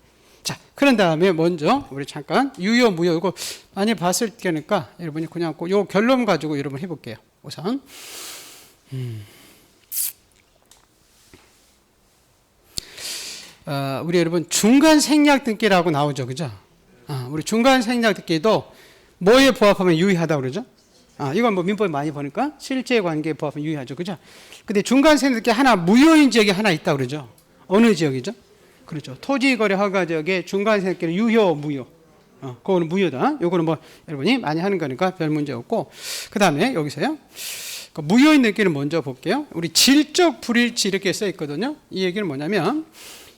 자, 그런 다음에 먼저 우리 잠깐 유효 무효 이거 많이 봤을 때니까 여러분이 그냥 요 결론 가지고 여러분 해볼게요. 우선 우리 여러분 중간 생략 등기라고 나오죠, 그죠? 우리 중간 생략 등기도 뭐에 부합하면 유효하다고 그러죠? 이건 뭐 민법에 많이 보니까 실제 관계에 부합하면 유효하죠, 그죠? 근데 중간 생략 등기 하나 무효인 지역이 하나 있다 그러죠? 어느 지역이죠? 그렇죠. 토지거래 허가 지역에 중간 생략 등기는 유효, 무효. 그거는 무효다. 요거는 뭐 여러분이 많이 하는 거니까 별 문제 없고. 그 다음에 여기서요. 그 무효인 등기를 먼저 볼게요. 우리 질적 불일치 이렇게 써 있거든요. 이 얘기는 뭐냐면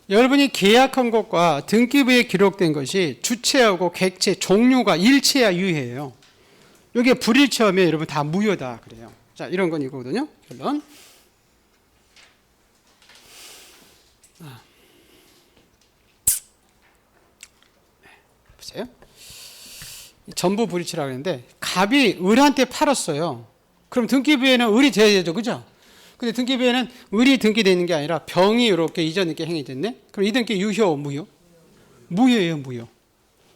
여러분이 계약한 것과 등기부에 기록된 것이 주체하고 객체 종류가 일치해야 유효해요. 여기에 불일치하면 여러분 다 무효다 그래요. 자, 이런 건 이거거든요. 결론. 보세요. 전부 불일치라고 하는데 갑이 을한테 팔았어요. 그럼 등기부에는 을이 돼야 되죠, 그죠? 근데 등기부에는 을이 등기되어 있는 게 아니라 병이 이렇게 이전 있게 행위됐네. 그럼 이 등기 유효, 무효? 무효예요, 무효.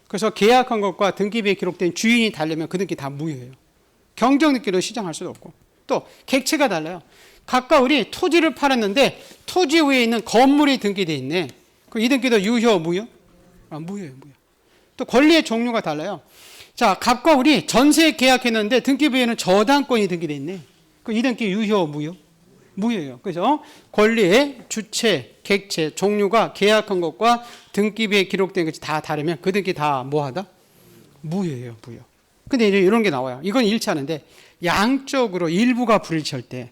그래서 계약한 것과 등기부에 기록된 주인이 다르면 그 등기 다 무효예요. 경정 등기로 시정할 수도 없고. 또 객체가 달라요. 각각 우리 토지를 팔았는데 토지 위에 있는 건물이 등기되어 있네. 그럼 이 등기도 유효, 무효? 무효예요, 무효. 또 권리의 종류가 달라요. 자, 갑과 우리 전세 계약했는데 등기부에는 저당권이 등기되어 있네. 그럼 이 등기 유효, 무효? 무효예요. 그래서 권리의 주체, 객체, 종류가 계약한 것과 등기부에 기록된 것이 다 다르면 그 등기 다 뭐하다? 무효예요, 무효. 근데 이제 이런 게 나와요. 이건 일치하는데 양쪽으로 일부가 불일치할 때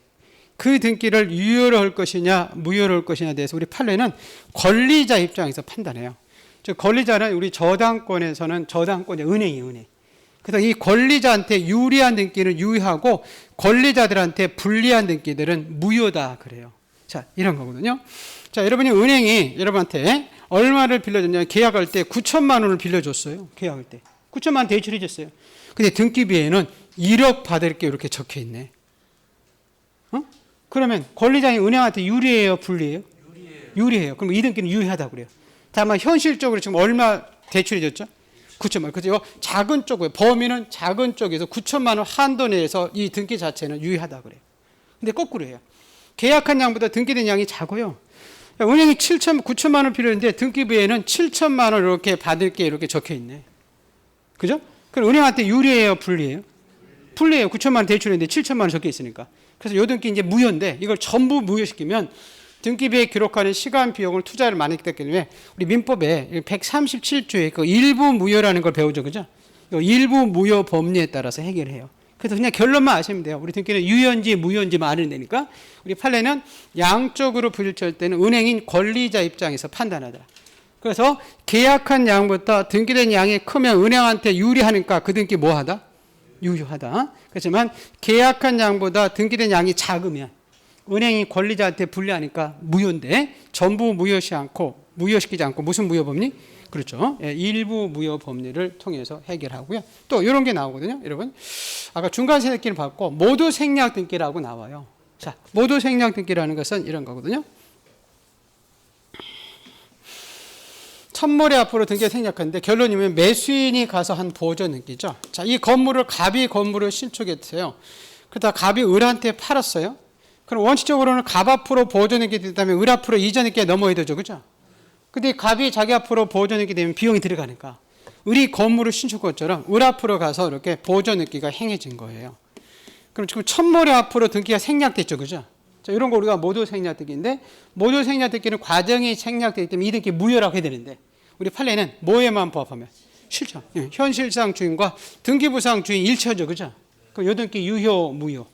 그 등기를 유효로 할 것이냐 무효로 할 것이냐에 대해서 우리 판례는 권리자 입장에서 판단해요. 즉 권리자는 우리 저당권에서는 저당권이 은행이에요, 은행. 그래서 이 권리자한테 유리한 등기는 유효하고 권리자들한테 불리한 등기들은 무효다 그래요. 자, 이런 거거든요. 자, 여러분이 은행이 여러분한테 얼마를 빌려줬냐? 계약할 때 9천만 원을 빌려줬어요. 계약할 때 9천만 원 대출해 줬어요. 근데 등기부에는 1억 받을게 이렇게 적혀 있네. 그러면 권리자이 은행한테 유리해요, 불리해요? 유리해요. 그럼 이 등기는 유효하다 그래요. 다만 현실적으로 지금 얼마 대출해 줬죠? 9천만 원. 그죠? 작은 쪽에 범위는 작은 쪽에서 9천만 원 한도 내에서 이 등기 자체는 유효하다 그래요. 근데 거꾸로 해요. 계약한 양보다 등기된 양이 작아요. 은행이 9천만 원 필요했는데 등기부에는 7천만 원 이렇게 받을 게 이렇게 적혀 있네. 그죠? 그럼 은행한테 유리해요, 불리해요? 불리해요. 9천만 원 대출했는데 7천만 원 적혀 있으니까. 그래서 요 등기 이제 무효인데 이걸 전부 무효시키면 등기부에 기록하는 시간 비용을 투자를 많이 했기 때문에 우리 민법에 137조에 그 일부 무효라는 걸 배우죠, 그죠? 일부 무효 법리에 따라서 해결해요. 그래서 그냥 결론만 아시면 돼요. 우리 등기는 유효인지 무효인지만 아는 데니까 우리 판례는 양쪽으로 불일치할 때는 은행인 권리자 입장에서 판단하더라. 그래서 계약한 양보다 등기된 양이 크면 은행한테 유리하니까 그 등기 뭐하다? 유효하다. 그렇지만 계약한 양보다 등기된 양이 작으면 은행이 권리자한테 불리하니까 무효인데 전부 무효시키지 않고 무슨 무효 법리? 그렇죠. 일부 무효 법리를 통해서 해결하고요. 또 이런 게 나오거든요. 여러분 아까 중간 생략 등기를 받고 모두 생략 등기라고 나와요. 자, 모두 생략 등기라는 것은 이런 거거든요. 천몰에 앞으로 등기가 생략하는데 결론이면 매수인이 가서 한 보존 등기죠. 자, 이 건물을 갑이 건물을 신축했어요. 그러다 갑이 을한테 팔았어요. 그럼 원칙적으로는 갑 앞으로 보존 등기 됐다면 을 앞으로 이전 등기가 넘어야 되죠, 그죠? 근데 갑이 자기 앞으로 보존 등기 되면 비용이 들어가니까 을이 건물을 신축한 것처럼 을 앞으로 가서 이렇게 보존 등기가 행해진 거예요. 그럼 지금 천몰에 앞으로 등기가 생략됐죠, 그죠? 자, 이런 거 우리가 모두 생략 등기인데 모두 생략 등기는 과정이 생략되기 때문에 이 등기 무효라고 해야 되는데 우리 판례는 뭐에만 부합하면 실천. 예, 현실상 주인과 등기부상 주인 일처죠. 그죠? 그럼 요 등기 유효, 무효.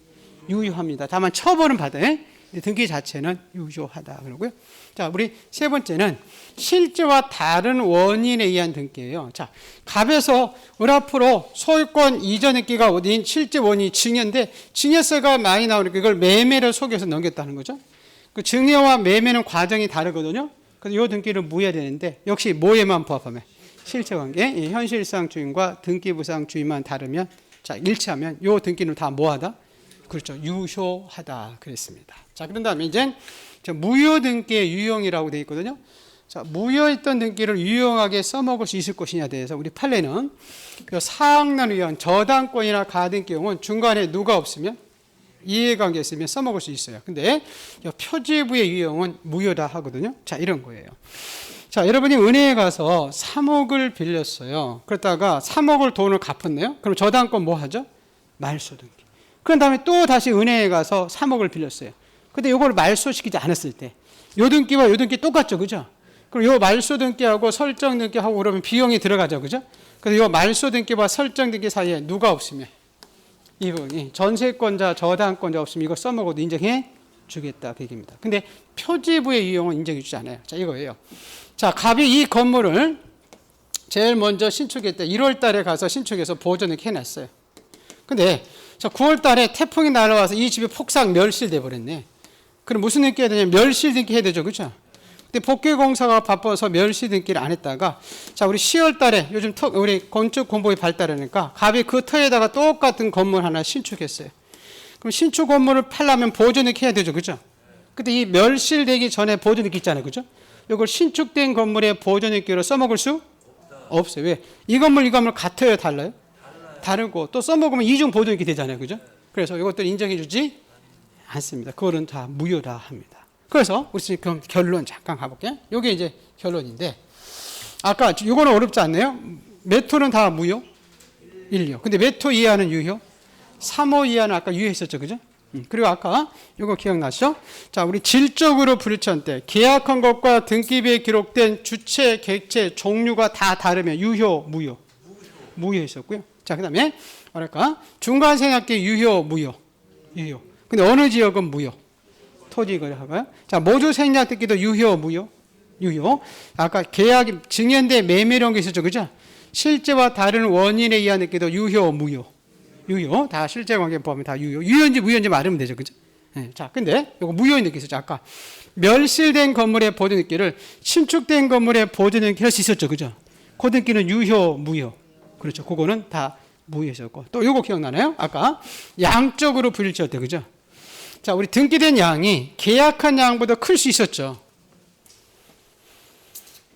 유효합니다. 다만 처벌은 받아요. 등기 자체는 유효하다. 그러고요. 자, 우리 세 번째는 실제와 다른 원인에 의한 등기예요. 자, 갑에서 을 앞으로 소유권 이전 등기가 어디인 실제 원인이 증여인데 증여세가 많이 나오니까 이걸 매매를 속여서 넘겼다는 거죠. 그 증여와 매매는 과정이 다르거든요. 그래서 이 등기를 무효해야 되는데 역시 뭐에만 부합하면 실체관계, 현실상 주인과 등기부상 주인만 다르면 자 일치하면 이 등기는 다 뭐하다? 그렇죠. 유효하다 그랬습니다. 자, 그런 다음에 이제 무효 등기의 유형이라고 되어 있거든요. 자, 무효했던 등기를 유용하게 써먹을 수 있을 것이냐에 대해서 우리 판례는 사항난 위원 저당권이나 가등기용은 중간에 누가 없으면 이해관계 있으면 써먹을 수 있어요. 근데 표지부의 유형은 무효다 하거든요. 자, 이런 거예요. 자, 여러분이 은행에 가서 3억을 빌렸어요. 그러다가 3억을 돈을 갚았네요. 그럼 저당권 뭐 하죠? 말소 등기. 그런 다음에 또 다시 은행에 가서 3억을 빌렸어요. 근데 이걸 말소시키지 않았을 때, 요 등기와 요 등기 똑같죠, 그죠? 그럼 요 말소 등기하고 설정 등기하고 그러면 비용이 들어가죠, 그죠? 그래서 요 말소 등기와 설정 등기 사이에 누가 없으면 이 부분이 전세권자, 저당권자 없으면 이거 써먹어도 인정해 주겠다 그 얘기입니다. 근데 표지부의 유형은 인정해 주지 않아요. 자, 이거예요. 자, 갑이 이 건물을 제일 먼저 신축했대. 1월 달에 가서 신축해서 보존을 해놨어요. 근데 자, 9월 달에 태풍이 날아와서 이 집이 폭삭 멸실돼 버렸네. 그럼 무슨 등기 해야 되냐면 멸실 등기 해야 되죠. 그죠? 근데 복개공사가 바빠서 멸실 등기를 안 했다가 자, 우리 10월 달에 요즘 우리 건축 공법이 발달하니까 갑이 그 터에다가 똑같은 건물 하나 신축했어요. 그럼 신축 건물을 팔려면 보존 등기 해야 되죠. 그죠? 근데 이 멸실되기 전에 보존 등기 있잖아요. 그죠? 이걸 신축된 건물에 보존 등기로 써먹을 수 없어요. 왜? 이 건물 같아요, 달라요? 다르고 또 써먹으면 이중 보존 등기 되잖아요. 그죠? 그래서 이것들 인정해 주지 않습니다. 그거는 다 무효다 합니다. 그래서 우리 지금 결론 잠깐 가볼게요. 이게 이제 결론인데 아까 이거는 어렵지 않네요. 몇 호는 다 무효? 1호. 근데 몇 호 이하는 유효? 3호 이하는 아까 유효했었죠. 그죠? 그리고 아까 이거 기억나시죠? 자, 우리 질적으로 불일치한 때 계약한 것과 등기부에 기록된 주체, 객체, 종류가 다 다르면 유효, 무효? 무효했었고요. 자, 그 다음에 뭐랄까? 중간생략계 유효, 무효? 유효. 근데 어느 지역은 무효? 토지거래하고요. 자, 모주 생략 등기도 유효, 무효? 유효. 아까 계약이 증여인데 매매령 게 있었죠. 그죠? 실제와 다른 원인에 의한 등기도 유효, 무효? 유효. 다 실제관계 포함이 다 유효. 유효인지 무효인지 말하면 되죠. 그죠? 네. 자, 근데 이거 무효인 등기 있었죠. 아까 멸실된 건물의 보존 등기를 신축된 건물의 보존 등기 할 수 있었죠. 그죠? 그 등기는 유효, 무효? 그렇죠. 그거는 다 무효였었고. 또 요거 기억나나요? 아까 양적으로 불일치였대. 그죠? 자, 우리 등기된 양이 계약한 양보다 클 수 있었죠.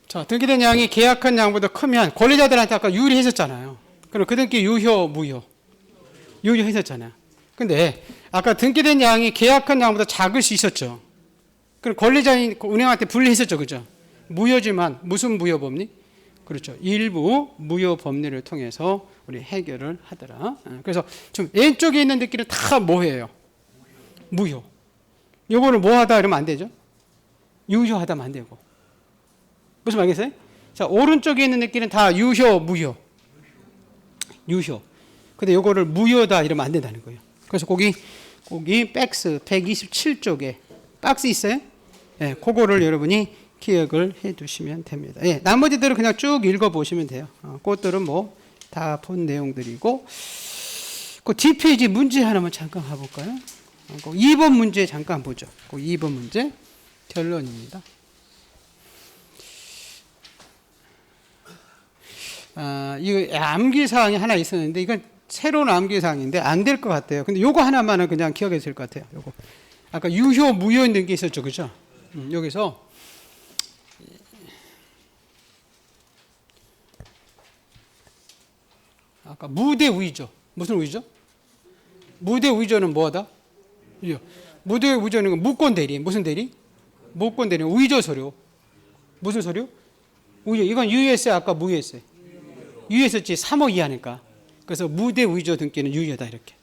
자, 등기된 양이 계약한 양보다 크면 권리자들한테 아까 유리했었잖아요. 그럼 그 등기 유효, 무효? 유효했었잖아요. 근데 아까 등기된 양이 계약한 양보다 작을 수 있었죠. 그럼 권리자인 은행한테 분리했었죠. 그죠? 무효지만 무슨 무효 법리? 그렇죠. 일부 무효 법리를 통해서 우리 해결을 하더라. 그래서 좀 왼쪽에 있는 등기는 다 뭐예요? 무효. 요거를 뭐하다 이러면 안 되죠. 유효하다면 안 되고. 무슨 말이겠어요? 자, 오른쪽에 있는 등기는 다 유효, 무효. 유효. 근데 요거를 무효다 이러면 안 된다는 거예요. 그래서 거기 백스 127쪽에 박스 있어요? 예, 네, 그거를 여러분이 기억을 해 두시면 됩니다. 예, 나머지들은 그냥 쭉 읽어 보시면 돼요. 그것들은 뭐 다 본 내용들이고, 그 뒷페이지 문제 하나만 잠깐 가볼까요? 2번 문제 잠깐 보죠. 2번 문제 결론입니다. 이거 암기사항이 하나 있었는데 이건 새로운 암기사항인데 안 될 것 같아요. 근데 요거 하나만은 그냥 기억해 줄 것 같아요. 요거 아까 유효 무효 있는 게 있었죠, 그죠? 여기서 아까 무대 우위죠. 무슨 우위죠? 무대 우위조는 뭐하다? 무대 우위조는 무권 대리. 무슨 대리? 무권 대리. 우위조 서류. 무슨 서류? 우위조. 이건 유효했어요. 아까 무효했어요. 유효했었지. 3호 이하니까. 그래서 무대 우위조 등기는 유효다 이렇게.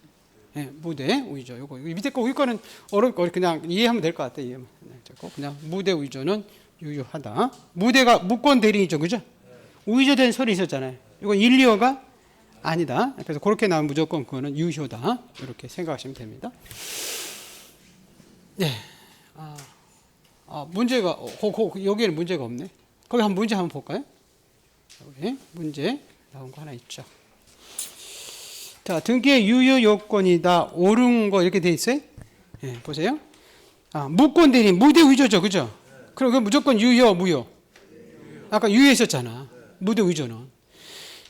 네, 무대 우위조. 요거 밑에 거 우위 거는 어렵고 그냥 이해하면 될 것 같아요. 이해하면. 그냥 무대 우위조는 유효하다. 무대가 무권 대리이죠, 그죠? 우위조 된 서류 있었잖아요. 이건 1, 2호가 아니다. 그래서 그렇게 나오면 무조건 그거는 유효다. 이렇게 생각하시면 됩니다. 네. 문제가 여기에는 문제가 없네. 거기 한 문제 한번 볼까요? 여기 문제 나온 거 하나 있죠. 자, 등기의 유효 요건이다. 옳은 거 이렇게 돼 있어요. 네, 보세요. 무권 대리 무대 위조죠, 그죠? 그럼 그 무조건 유효, 무효. 아까 유효했었잖아. 무대 위조는.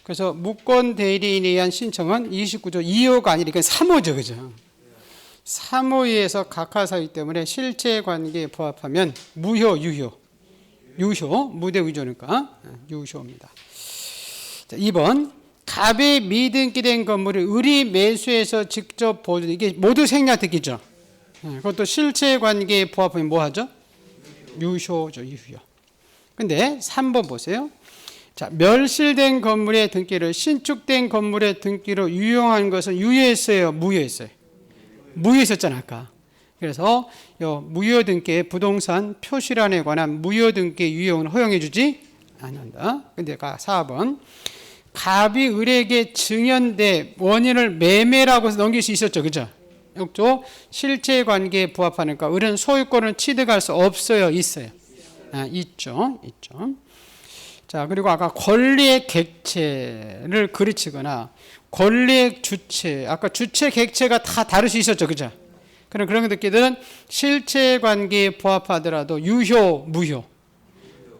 그래서 무권 대리인에 의한 신청은 29조 2호가 아니니까 3호죠, 그죠? 3호에서 각하사유 때문에 실제 관계에 부합하면 무효, 유효. 유효, 무대 위조니까 유효입니다. 자, 2번. 갑에 미등기된 건물을 을이 매수해서 직접 보존. 이게 모두 생략특기죠. 그것도 실체 관계에 부합하면 뭐 하죠? 유효죠, 유효. 근데 3번 보세요. 자, 멸실된 건물의 등기를 신축된 건물의 등기로 유용한 것은 유효했어요, 무효했어요? 무효했었잖아, 아까. 그래서 무효 등기의 부동산 표시란에 관한 무효 등기 유용은 허용해 주지 않는다. 근데 4번. 갑이 을에게 증여돼 원인을 매매라고 해서 넘길 수 있었죠, 그죠? 이것도 실제 관계에 부합하니까 을은 소유권을 취득할 수 없어요, 있어요? 있죠. 자, 그리고 아까 권리의 객체를 그르치거나 권리의 주체, 아까 주체 객체가 다 다를 수 있었죠, 그죠? 그런 느끼들은 실체 관계에 부합하더라도 유효, 무효,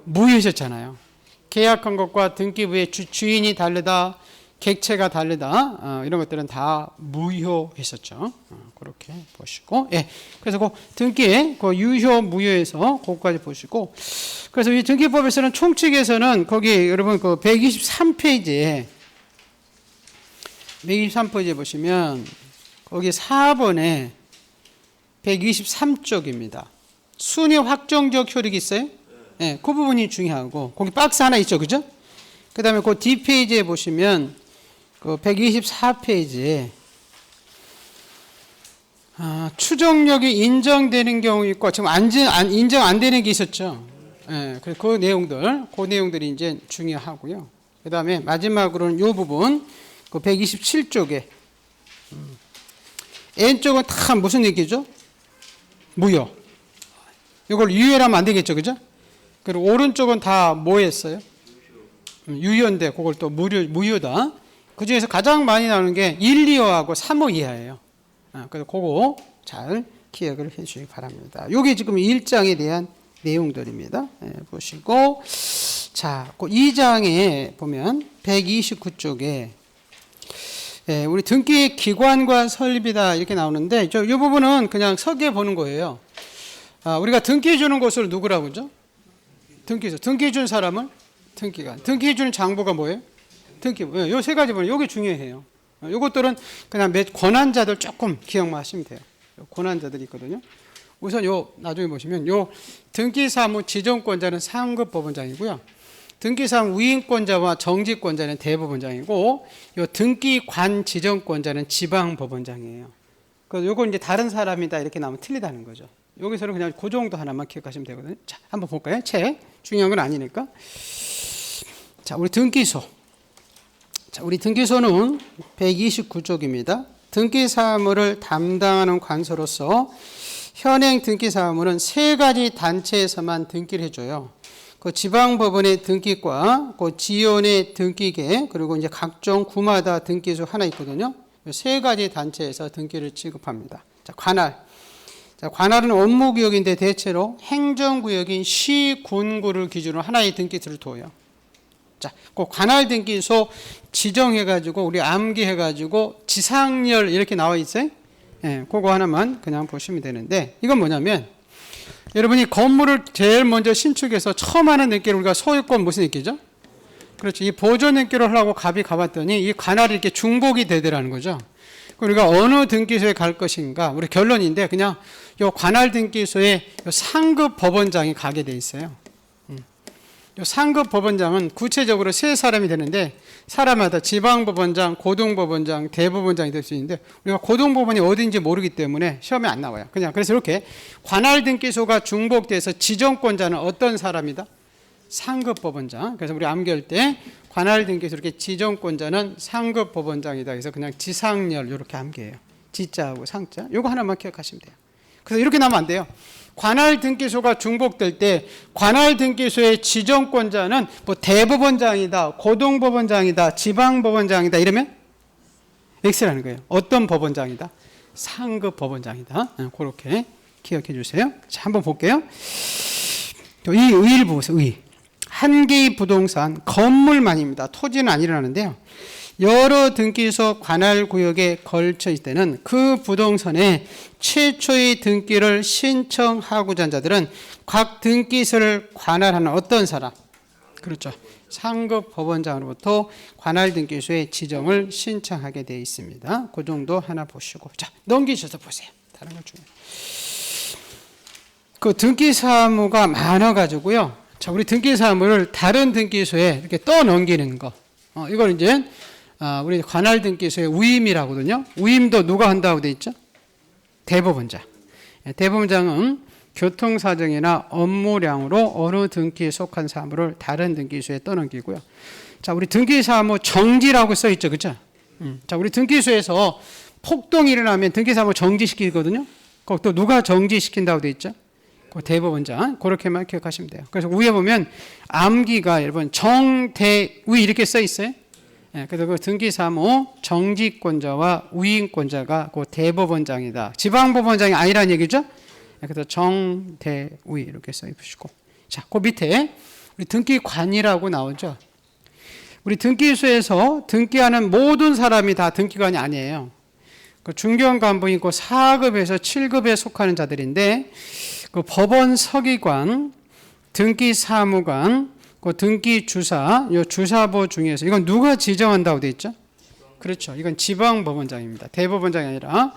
무효셨잖아요. 계약한 것과 등기부의 주인이 다르다, 객체가 다르다, 이런 것들은 다 무효했었죠. 그렇게 보시고, 예. 그래서 그 등기의 그 유효, 무효에서 그것까지 보시고, 그래서 이 등기법에서는 총칙에서는 거기 여러분 그 123페이지에 보시면 거기 4번에 123쪽입니다. 순위 확정적 효력이 있어요? 네, 그 부분이 중요하고 거기 박스 하나 있죠, 그죠? 그 다음에 그 뒷페이지에 보시면 그 124페이지에 추정력이 인정되는 경우 있고 지금 인정 안 되는 게 있었죠. 네, 그 내용들이 이제 중요하고요. 그 다음에 마지막으로는 이 부분 그 127쪽에 N쪽은 다 무슨 얘기죠? 무효. 이걸 유효라면 안 되겠죠, 그죠? 그리고 오른쪽은 다 뭐 했어요? 유효인데 그걸 또 무효다. 그 중에서 가장 많이 나오는 게 1, 2호하고 3호 이하예요. 그래서 그거 잘 기억을 해 주시기 바랍니다. 이게 지금 1장에 대한 내용들입니다. 보시고, 자, 그 2장에 보면 129쪽에 우리 등기 기관과 설립이다 이렇게 나오는데 이 부분은 그냥 서기에 보는 거예요. 우리가 등기해 주는 곳을 누구라고 그러죠? 등기해 준 사람을 등기관. 등기해 주는 장부가 뭐예요? 등기부. 요 세 가지 보면 요게 중요해요. 요것들은 그냥 권한자들 조금 기억만 하시면 돼요. 권한자들이 있거든요. 우선 나중에 보시면 등기사무 지정권자는 상급 법원장이고요. 등기사무 위임권자와 정직권자는 대법원장이고 등기관 지정권자는 지방법원장이에요. 그래서 요거 이제 다른 사람이다 이렇게 나오면 틀리다는 거죠. 여기서는 그냥 그 정도 하나만 기억하시면 되거든요. 자, 한번 볼까요? 책. 중요한 건 아니니까. 자, 우리 등기소. 자, 우리 등기소는 129쪽입니다. 등기사무를 담당하는 관서로서 현행 등기사무는 3가지 단체에서만 등기를 해줘요. 그 지방법원의 등기과, 그 지원의 등기계, 그리고 이제 각종 구마다 등기소 하나 있거든요. 3가지 단체에서 등기를 취급합니다. 자, 관할. 자, 관할은 업무구역인데 대체로 행정구역인 시, 군구를 기준으로 하나의 등기소를 둬요. 자, 그 관할 등기소 지정해가지고 우리 암기해가지고 지상렬 이렇게 나와 있어요. 예, 그거 하나만 그냥 보시면 되는데 이건 뭐냐면 여러분이 건물을 제일 먼저 신축해서 처음 하는 등기를 우리가 소유권 무슨 등기죠? 그렇죠. 이 보존 등기를 하려고 갑이 가봤더니 이 관할이 이렇게 중복이 되더라는 거죠. 우리가 어느 등기소에 갈 것인가 우리 결론인데 그냥 요 관할 등기소에 요 상급 법원장이 가게 돼 있어요. 요 상급 법원장은 구체적으로 3사람이 되는데 사람마다 지방법원장, 고등법원장, 대법원장이 될 수 있는데 우리가 고등법원이 어딘지 모르기 때문에 시험에 안 나와요. 그냥 그래서 이렇게 관할 등기소가 중복돼서 지정권자는 어떤 사람이다? 상급 법원장. 그래서 우리 암기할 때 관할 등기소 이렇게 지정권자는 상급 법원장이다. 그래서 그냥 지상렬 이렇게 암기해요. 지자하고 상자. 요거 하나만 기억하시면 돼요. 그래서 이렇게 나면 안 돼요. 관할 등기소가 중복될 때 관할 등기소의 지정권자는 뭐 대법원장이다, 고등법원장이다, 지방법원장이다 이러면 X라는 거예요. 어떤 법원장이다? 상급 법원장이다. 그렇게 기억해 주세요. 자, 한번 볼게요. 이 의를 보세요. 의. 한 개의 부동산, 건물만입니다. 토지는 아니라는데요. 여러 등기소 관할 구역에 걸쳐 있을 때는 그 부동산에 최초의 등기를 신청하고자 한 자들은 각 등기소를 관할하는 어떤 사람? 그렇죠. 상급 법원장으로부터 관할 등기소의 지정을 신청하게 되어 있습니다. 그 정도 하나 보시고. 자, 넘기셔서 보세요. 다른 걸 중에. 그 등기 사무가 많아가지고요. 자, 우리 등기 사무를 다른 등기소에 이렇게 떠 넘기는 거. 이걸 이제 우리 관할 등기소의 우임이라고 하거든요. 우임도 누가 한다고 돼 있죠? 대법원장. 대법원장은 교통사정이나 업무량으로 어느 등기에 속한 사무를 다른 등기소에 떠넘기고요. 자, 우리 등기사무 정지라고 써 있죠, 그죠? 자, 우리 등기소에서 폭동이 일어나면 등기사무 정지시키거든요. 그것도 누가 정지시킨다고 돼 있죠? 그 대법원장. 그렇게만 기억하시면 돼요. 그래서 위에 보면 암기가 여러분 정대위 이렇게 써 있어요. 그래서 그 등기사무 정지권자와 우임권자가 그 대법원장이다. 지방법원장이 아니라는 얘기죠. 그래서 정대위 이렇게 써입으시고. 자, 그 밑에 우리 등기관이라고 나오죠. 우리 등기소에서 등기하는 모든 사람이 다 등기관이 아니에요. 그 중견간부인 그 4급에서 7급에 속하는 자들인데 그 법원 서기관, 등기사무관, 그 등기주사, 요 주사보 중에서 이건 누가 지정한다고 돼 있죠? 그렇죠. 이건 지방법원장입니다. 대법원장이 아니라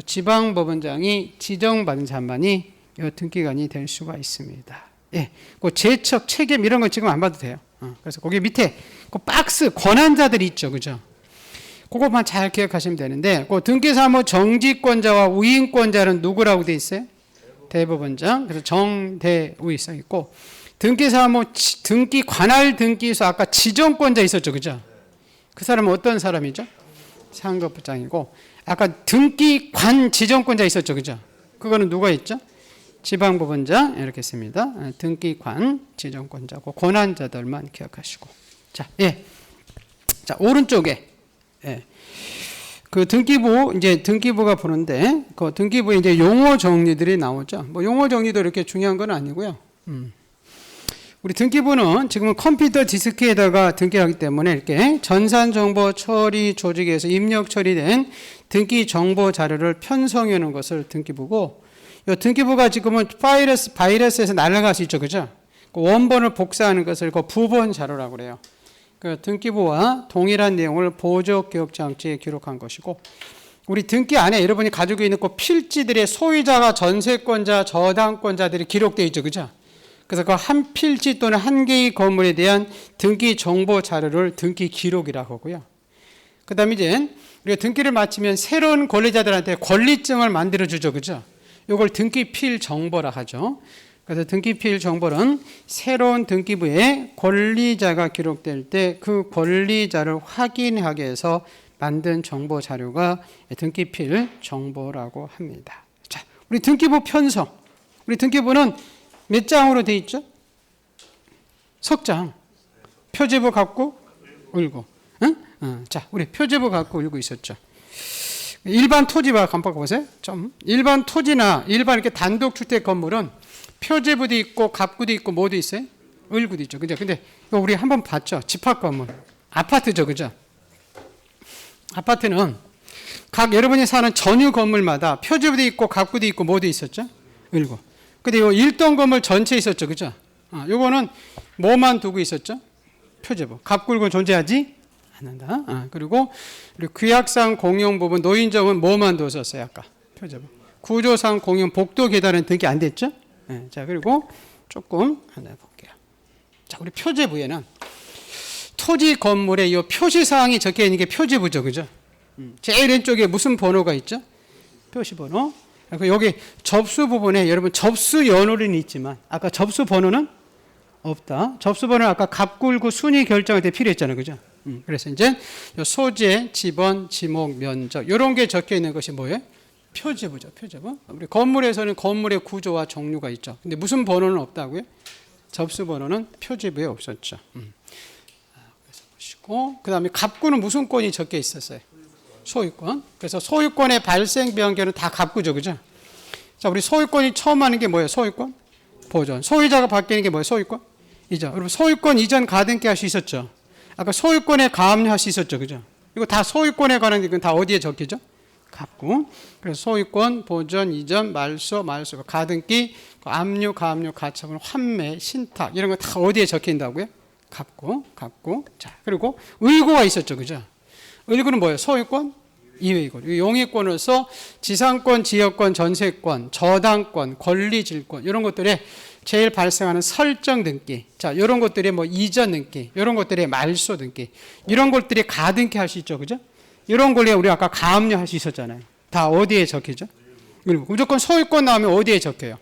지방법원장이 지정받은 자만이 이 등기관이 될 수가 있습니다. 예, 그 제척, 책임 이런 거 지금 안 봐도 돼요. 그래서 거기 밑에 그 박스 권한자들이 있죠, 그죠? 그것만 잘 기억하시면 되는데, 그 등기사무 정지권자와 우임권자는 누구라고 돼 있어요? 대법원장. 그래서 정대우이 써 있고, 등기사무 등기 관할 등기소 아까 지정권자 있었죠, 그죠? 그 사람은 어떤 사람이죠? 상급부장이고. 아까 등기관 지정권자 있었죠, 그죠? 그거는 누가 있죠? 지방법원장 이렇게 씁니다. 등기관 지정권자고 권한자들만 기억하시고. 자, 예. 자, 오른쪽에 예. 그 등기부 이제 등기부가 보는데 그 등기부에 이제 용어 정리들이 나오죠. 뭐 용어 정리도 이렇게 중요한 건 아니고요. 우리 등기부는 지금은 컴퓨터 디스크에다가 등기하기 때문에 이렇게 전산정보 처리 조직에서 입력 처리된 등기 정보 자료를 편성해 놓은 것을 등기부고, 이 등기부가 지금은 바이러스에서 날아갈 수 있죠, 그죠? 그 원본을 복사하는 것을 그 부본 자료라고 그래요. 그 등기부와 동일한 내용을 보조 기억 장치에 기록한 것이고, 우리 등기 안에 여러분이 가지고 있는 그 필지들의 소유자가 전세권자, 저당권자들이 기록되어 있죠, 그죠? 그래서 그 한 필지 또는 한 개의 건물에 대한 등기 정보 자료를 등기 기록이라고 하고요. 그 다음에 이제 우리가 등기를 마치면 새로운 권리자들한테 권리증을 만들어주죠, 그죠? 이걸 등기필 정보라 하죠. 그래서 등기필 정보는 새로운 등기부에 권리자가 기록될 때 그 권리자를 확인하기 위해서 만든 정보 자료가 등기필 정보라고 합니다. 자, 우리 등기부 편성. 우리 등기부는 몇 장으로 돼 있죠? 석장. 표제부 갖고 울고. 응? 자, 우리 표제부 갖고 울고 있었죠. 일반 토지와 깜빡 보세요. 좀 일반 토지나 일반 이렇게 단독 주택 건물은 표제부도 있고 갑구도 있고 뭐도 있어요? 을구도 있죠. 그죠? 근데 이거 우리 한번 봤죠. 집합 건물. 아파트죠. 그죠? 아파트는 각 여러분이 사는 전유 건물마다 표제부도 있고 갑구도 있고 뭐도 있었죠? 을구. 근데 이 일동 건물 전체 있었죠. 그죠? 요거는 뭐만 두고 있었죠? 표제부. 갑굴고 존재하지 않는다. 그리고 규약상 공용 부분 노인정은 뭐만 뒀었어요? 아까 표제부. 구조상 공용 복도 계단은 등기 안 됐죠? 네, 자, 그리고 조금 하나 볼게요. 자, 우리 표제부에는 토지 건물에 이 표시사항이 적혀 있는 게 표제부죠. 그죠? 제일 왼쪽에 무슨 번호가 있죠? 표시번호. 여기 접수 부분에 여러분 접수 연월은 있지만 아까 접수 번호는 없다. 접수번호는 아까 갑굴구 순위 결정할 때 필요했잖아요. 그죠? 그래서 이제 요 소재, 지번, 지목, 면적 이런 게 적혀 있는 것이 뭐예요? 표지부죠. 표지부. 우리 건물에서는 건물의 구조와 종류가 있죠. 근데 무슨 번호는 없다고요? 접수번호는 표지부에 없었죠. 그래서 보시고 그다음에 갑구는 무슨 권이 적혀 있었어요? 소유권. 그래서 소유권의 발생 변경은 다 갑구죠. 그죠? 자, 우리 소유권이 처음 하는 게 뭐예요? 소유권? 보존. 소유자가 바뀌는 게 뭐예요? 소유권? 이전. 여러분 소유권 이전 가등기 할 수 있었죠. 아까 소유권에 가압류할 수 있었죠. 그죠? 이거 다 소유권에 관한 게 다 어디에 적히죠? 갑구. 그래서 소유권, 보존, 이전, 말소, 가등기, 압류, 가압류, 가처분, 환매, 신탁 이런 거 다 어디에 적힌다고요? 갑구. 자, 그리고 의구가 있었죠. 그죠? 의구는 뭐예요? 소유권, 이외이권. 용의권으로서 지상권, 지역권, 전세권, 저당권, 권리질권 이런 것들에 제일 발생하는 설정 등기. 자, 이런 것들이 뭐 이전 등기, 이런 것들이 말소 등기, 이런 것들이 가등기 할 수 있죠. 그죠? 이런 권리에 우리 아까 가압류 할 수 있었잖아요. 다 어디에 적히죠? 무조건 소유권 나오면 어디에 적혀요?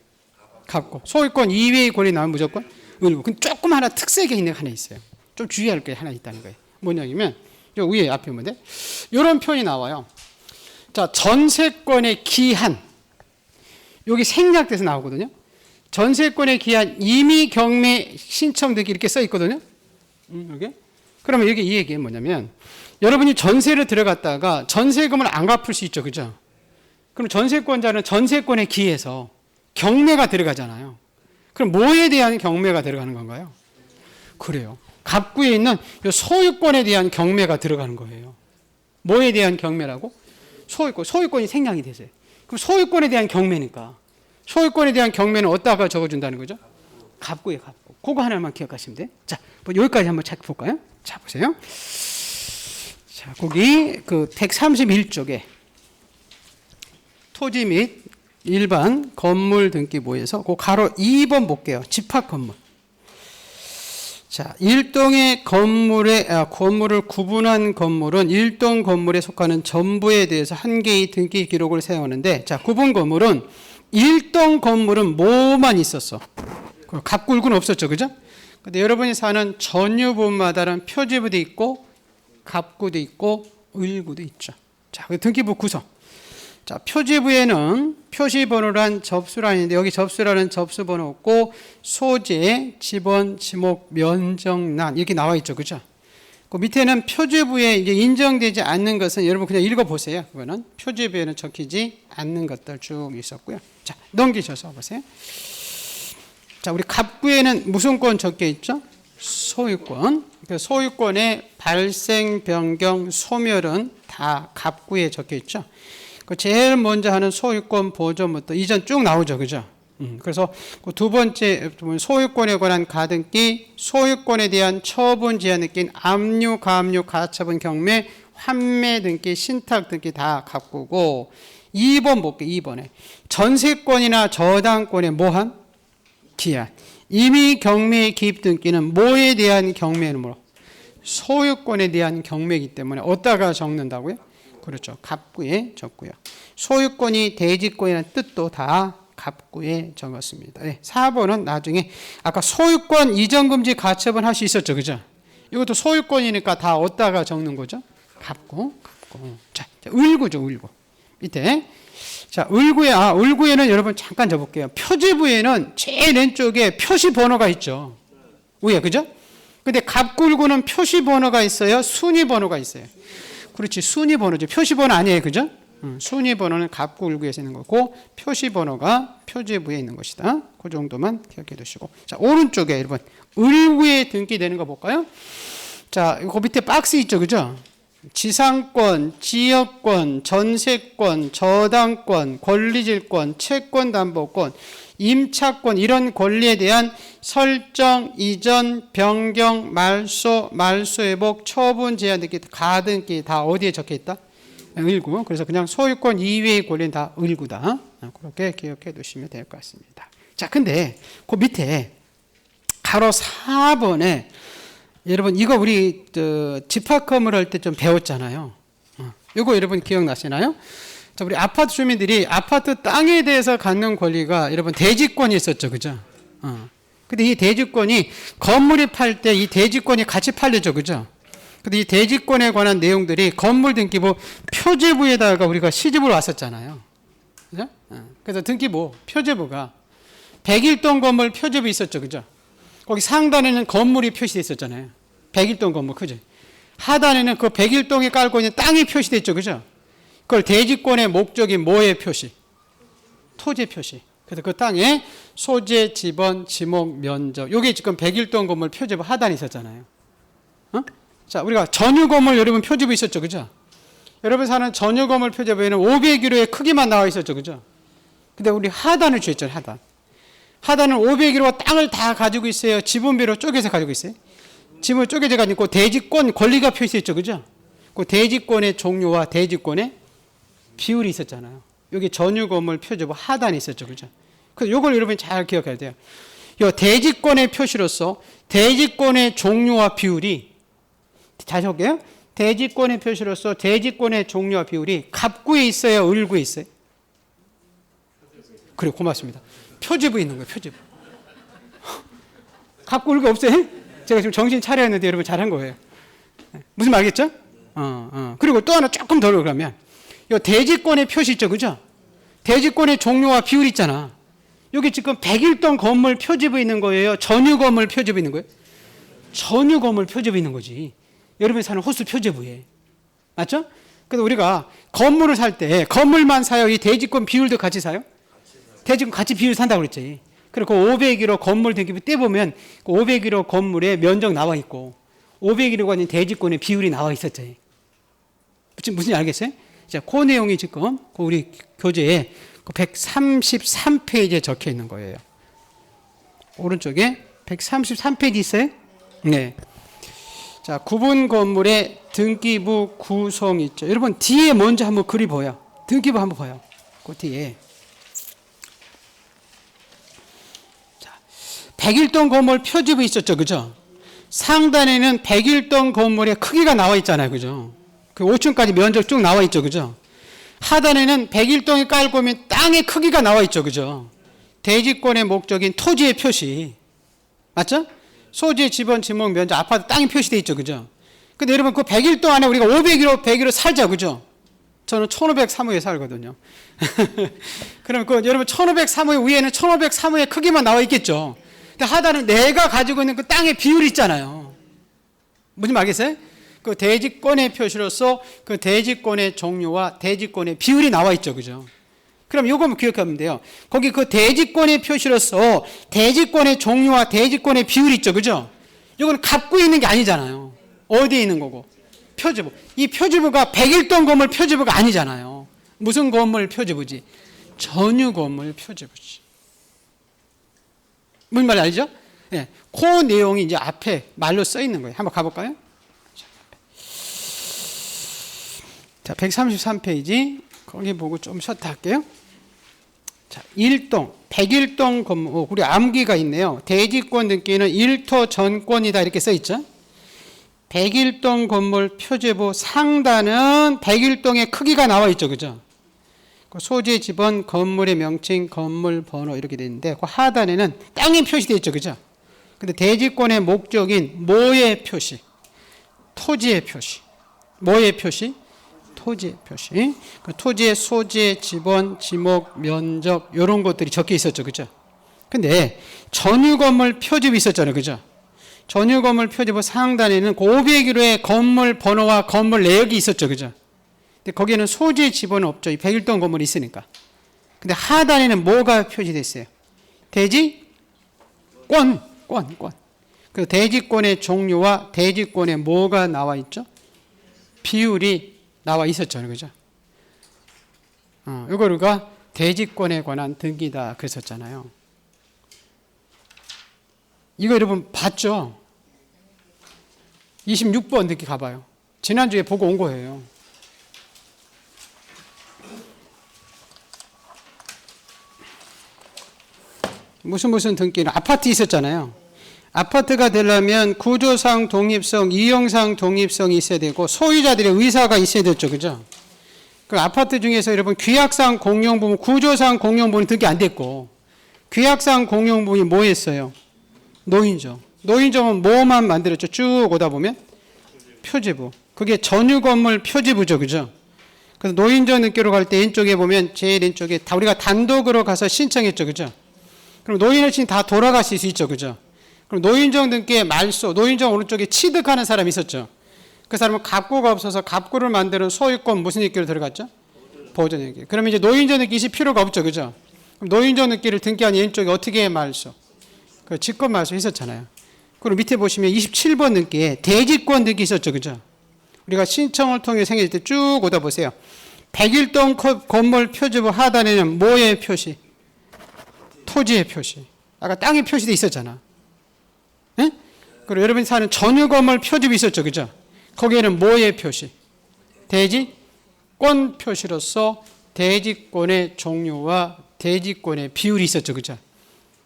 갑구. 소유권 이외의 권리 나오면 무조건 의무. 근데 조금 하나 특색이 있는 게 하나 있어요. 좀 주의할 게 하나 있다는 거예요. 뭐냐면 요 위에 앞에 보면 이런 표현이 나와요. 자, 전세권의 기한. 여기 생략돼서 나오거든요. 전세권의 기한 임의 경매 신청 등기 이렇게 써 있거든요. 여기. 그러면 여기 이 얘기는 뭐냐면 여러분이 전세를 들어갔다가 전세금을 안 갚을 수 있죠. 그죠? 그럼 전세권자는 전세권에 기해서 경매가 들어가잖아요. 그럼 뭐에 대한 경매가 들어가는 건가요? 그래요. 갑구에 있는 소유권에 대한 경매가 들어가는 거예요. 뭐에 대한 경매라고? 소유권. 소유권이 생략이 되세요. 그럼 소유권에 대한 경매니까 소유권에 대한 경매는 어디다가 적어준다는 거죠? 갑구에 갑구. 그거 하나만 기억하시면 돼요. 자, 뭐 여기까지 한번 책 볼까요? 자, 보세요. 자, 거기 그 131쪽에 토지 및 일반 건물 등기부에서 그 가로 2번 볼게요. 집합 건물. 자, 일동의 건물을 구분한 건물은 일동 건물에 속하는 전부에 대해서 한 개의 등기 기록을 세우는데, 자, 구분 건물은 일동 건물은 뭐만 있었어? 갑굴구는 없었죠, 그죠? 근데 여러분이 사는 전유분마다는 표지부도 있고, 갑구도 있고, 을구도 있죠. 자, 등기부 구성. 자, 표지부에는 표시번호란 접수란인데 여기 접수란은 접수번호 없고 소재, 지번, 지목, 면적란 이렇게 나와 있죠, 그죠? 그 밑에는 표지부에 이제 인정되지 않는 것은 여러분 그냥 읽어보세요. 그거는 표지부에는 적히지 않는 것들 쭉 있었고요. 자, 넘기셔서 보세요. 자, 우리 갑구에는 무슨 권 적혀 있죠? 소유권. 그 소유권의 발생, 변경, 소멸은 다 갑구에 적혀 있죠. 제일 먼저 하는 소유권 보존부터 이전 쭉 나오죠. 그죠? 그래서 두 번째 소유권에 관한 가등기, 소유권에 대한 처분 제한 느낀 압류, 가압류, 가처분, 경매, 환매 등기, 신탁 등기 다 갑구고 2번 볼게요. 2번에 전세권이나 저당권의 뭐한? 기한. 임의 경매의 기입 등기는 뭐에 대한 경매는 뭐로? 소유권에 대한 경매이기 때문에 어디다가 적는다고요? 그렇죠. 갑구에 적고요. 소유권이 대지권이라는 뜻도 다 갑구에 적었습니다. 네, 4번은 나중에 아까 소유권 이전금지 가처분 할 수 있었죠. 그죠? 이것도 소유권이니까 다 어디다가 적는 거죠? 갑구. 자, 을구죠. 을구. 밑에. 자, 을구에는 여러분 잠깐 적어볼게요. 표지부에는 제일 왼쪽에 표시번호가 있죠. 위에, 그죠? 근데 갑굴구는 표시번호가 있어요? 순위번호가 있어요? 그렇지, 순위번호죠. 표시번호 아니에요, 그죠? 순위번호는 갑굴구에서 있는 거고 표시번호가 표지부에 있는 것이다. 그 정도만 기억해 두시고, 자, 오른쪽에 여러분 을구에 등기되는 거 볼까요? 자, 그 밑에 박스 있죠, 그죠? 지상권, 지역권, 전세권, 저당권, 권리질권, 채권담보권, 임차권 이런 권리에 대한 설정, 이전, 변경, 말소, 말소회복, 처분 제한 등기, 가등기 다 어디에 적혀 있다? 을구. 그래서 그냥 소유권 이외의 권리는 다 을구다. 그렇게 기억해 두시면 될 것 같습니다. 자, 근데 그 밑에 가로 4번에 여러분 이거 우리 집합 건물 할 때 좀 배웠잖아요. 이거 여러분 기억나시나요? 자, 우리 아파트 주민들이 아파트 땅에 대해서 갖는 권리가 여러분 대지권이 있었죠, 그죠? 근데 이 대지권이 건물이 팔 때 이 대지권이 같이 팔려죠. 그죠? 근데 이 대지권에 관한 내용들이 건물 등기부 표제부에다가 우리가 시집을 왔었잖아요. 그죠? 그래서 등기부 표제부가 101동 건물 표제부 있었죠. 그죠? 거기 상단에는 건물이 표시되어 있었잖아요. 101동 건물, 그죠? 하단에는 그 101동에 깔고 있는 땅이 표시되어 있죠. 그죠? 그걸 대지권의 목적이 뭐의 표시? 토지 표시. 그래서 그 땅에 소재, 지번, 지목, 면적. 요게 지금 101동 건물 표제부 하단에 있었잖아요. 자, 우리가 전유 건물 여러분 표제부 있었죠. 그죠? 여러분 사는 전유 건물 표제부에는 501호의 크기만 나와 있었죠. 그죠? 근데 우리 하단을 주었잖아요. 하단. 하단은 501호가 땅을 다 가지고 있어요. 지분배로 쪼개서 가지고 있어요. 지분을 쪼개져 가지고 대지권 권리가 표시했죠. 그죠? 그 대지권의 종류와 대지권의 비율이 있었잖아요. 여기 전유 건물 표제부 하단에 있었죠. 그죠? 그래서 이걸 여러분이 잘 기억해야 돼요. 이 대지권의 표시로서 대지권의 종류와 비율이, 다시 할게요. 대지권의 표시로서 대지권의 종류와 비율이 갑구에 있어요? 을구에 있어요? 그래, 고맙습니다. 표제부에 있는 거예요. 표제부. 갑구, 을구 없어요? 제가 지금 정신 차려야 했는데 여러분 잘한 거예요. 무슨 말 알겠죠? 그리고 또 하나 조금 더 그러면 이 대지권의 표시 있죠. 그죠? 대지권의 종류와 비율 있잖아. 여기 지금 101동 건물 표제부에 있는 거예요? 전유 건물 표제부에 있는 거예요? 전유 건물 표제부에 있는 거지. 여러분이 사는 호수 표제부에. 맞죠? 그래서 우리가 건물을 살 때 건물만 사요? 이 대지권 비율도 같이 사요? 대지권 같이 비율 산다고 그랬지. 그리고 501호 건물 등기부 떼보면 501호 건물의 면적 나와 있고 501호가 아닌 대지권의 비율이 나와 있었죠. 지금 무슨 알겠어요? 자, 그 내용이 지금 우리 교재에 133페이지에 적혀 있는 거예요. 오른쪽에 133페이지 있어요? 네. 자, 구분 건물의 등기부 구성 있죠. 여러분 뒤에 먼저 한번 글이 보여. 등기부 한번 봐요. 그 뒤에. 자, 101동 건물 표지부 있었죠. 그죠? 상단에는 101동 건물의 크기가 나와 있잖아요. 그죠? 그 5층까지 면적 쭉 나와 있죠. 그죠? 하단에는 101동에 깔고 오면 땅의 크기가 나와 있죠. 그죠? 대지권의 목적인 토지의 표시. 맞죠? 소재, 지번, 지목, 면적, 아파트 땅이 표시되어 있죠. 그죠? 근데 여러분 그 101동 안에 우리가 501호, 101호 살자. 그죠? 저는 1503호에 살거든요. 그럼 그 여러분 1503호 위에는 1503호의 크기만 나와 있겠죠. 근데 하단은 내가 가지고 있는 그 땅의 비율이 있잖아요. 무슨 말 알겠어요? 그 대지권의 표시로서 그 대지권의 종류와 대지권의 비율이 나와 있죠. 그죠? 그럼 요거만 기억하면 돼요. 거기 그 대지권의 표시로서 대지권의 종류와 대지권의 비율이 있죠. 그죠? 이건 갑구에 있는 게 아니잖아요. 어디에 있는 거고? 표지부. 이 표지부가 101동 건물 표지부가 아니잖아요. 무슨 건물 표지부지? 전유 건물 표지부지. 무슨 말인지 알죠? 네. 그 내용이 이제 앞에 말로 써 있는 거예요. 한번 가볼까요? 자, 133페이지. 거기 보고 좀 쉬었다 할게요. 자, 1동, 101동 건물, 우리 암기가 있네요. 대지권 등기는 1토 전권이다 이렇게 써 있죠. 101동 건물 표제부 상단은 101동의 크기가 나와 있죠. 그죠? 소재, 지번, 건물의 명칭, 건물 번호 이렇게 되어 있는데 그 하단에는 땅이 표시되어 있죠. 그죠? 근데 대지권의 목적인 뭐의 표시? 토지의 표시. 뭐의 표시? 토지의 표시. 그 토지의 소재, 지번, 지목, 면적 이런 것들이 적혀 있었죠. 그죠? 근데 전유 건물 표지부 있었잖아요. 그죠? 전유 건물 표지부 상단에는 501호의 건물 번호와 건물 내역이 있었죠. 그죠? 근데 거기에는 소재, 지번은 없죠. 이 101동 건물이 있으니까. 근데 하단에는 뭐가 표시되어 있어요? 대지권. 그 대지권의 종류와 대지권에 뭐가 나와 있죠? 비율이 나와 있었죠. 그죠? 이걸 우리가 대지권에 관한 등기다 그랬었잖아요. 이거 여러분 봤죠? 26번 등기 가봐요. 지난주에 보고 온 거예요. 무슨 등기는 아파트 있었잖아요. 아파트가 되려면 구조상 독립성, 이용상 독립성이 있어야 되고 소유자들의 의사가 있어야 됐죠. 그죠? 그 아파트 중에서 여러분 규약상 공용부분, 구조상 공용부분 등기 안 됐고 규약상 공용부분이 뭐였어요? 노인정. 노인정은 뭐만 만들었죠? 쭉 오다 보면 표지부. 그게 전유 건물 표지부죠, 그죠? 그래서 노인정 등기로 갈 때 왼쪽에 보면 제일 왼쪽에 다 우리가 단독으로 가서 신청했죠, 그죠? 그럼 노인혈신 다 돌아가실 수 있죠, 그죠? 그럼 노인정 등기의 말소, 노인정 오른쪽에 취득하는 사람이 있었죠. 그 사람은 갑구가 없어서 갑구를 만드는 소유권 무슨 등기로 들어갔죠? 보존 등기. 그러면 이제 노인정 등기 있을 필요가 없죠, 그죠? 그럼 노인정 등기를 등기한 왼쪽에 어떻게 말소? 그 직권 말소 했었잖아요. 그리고 밑에 보시면 27번 등기에 대지권 등기 있었죠, 그죠? 우리가 신청을 통해 생길 때 쭉 오다 보세요. 101동 건물 표지부 하단에는 뭐의 표시? 토지의 표시. 아까 땅의 표시도 있었잖아. 예? 그리고 여러분이 사는 전유 건물 표지부 있었죠, 그죠? 거기에는 뭐의 표시? 대지권 표시로서 대지권의 종류와 대지권의 비율이 있었죠, 그죠?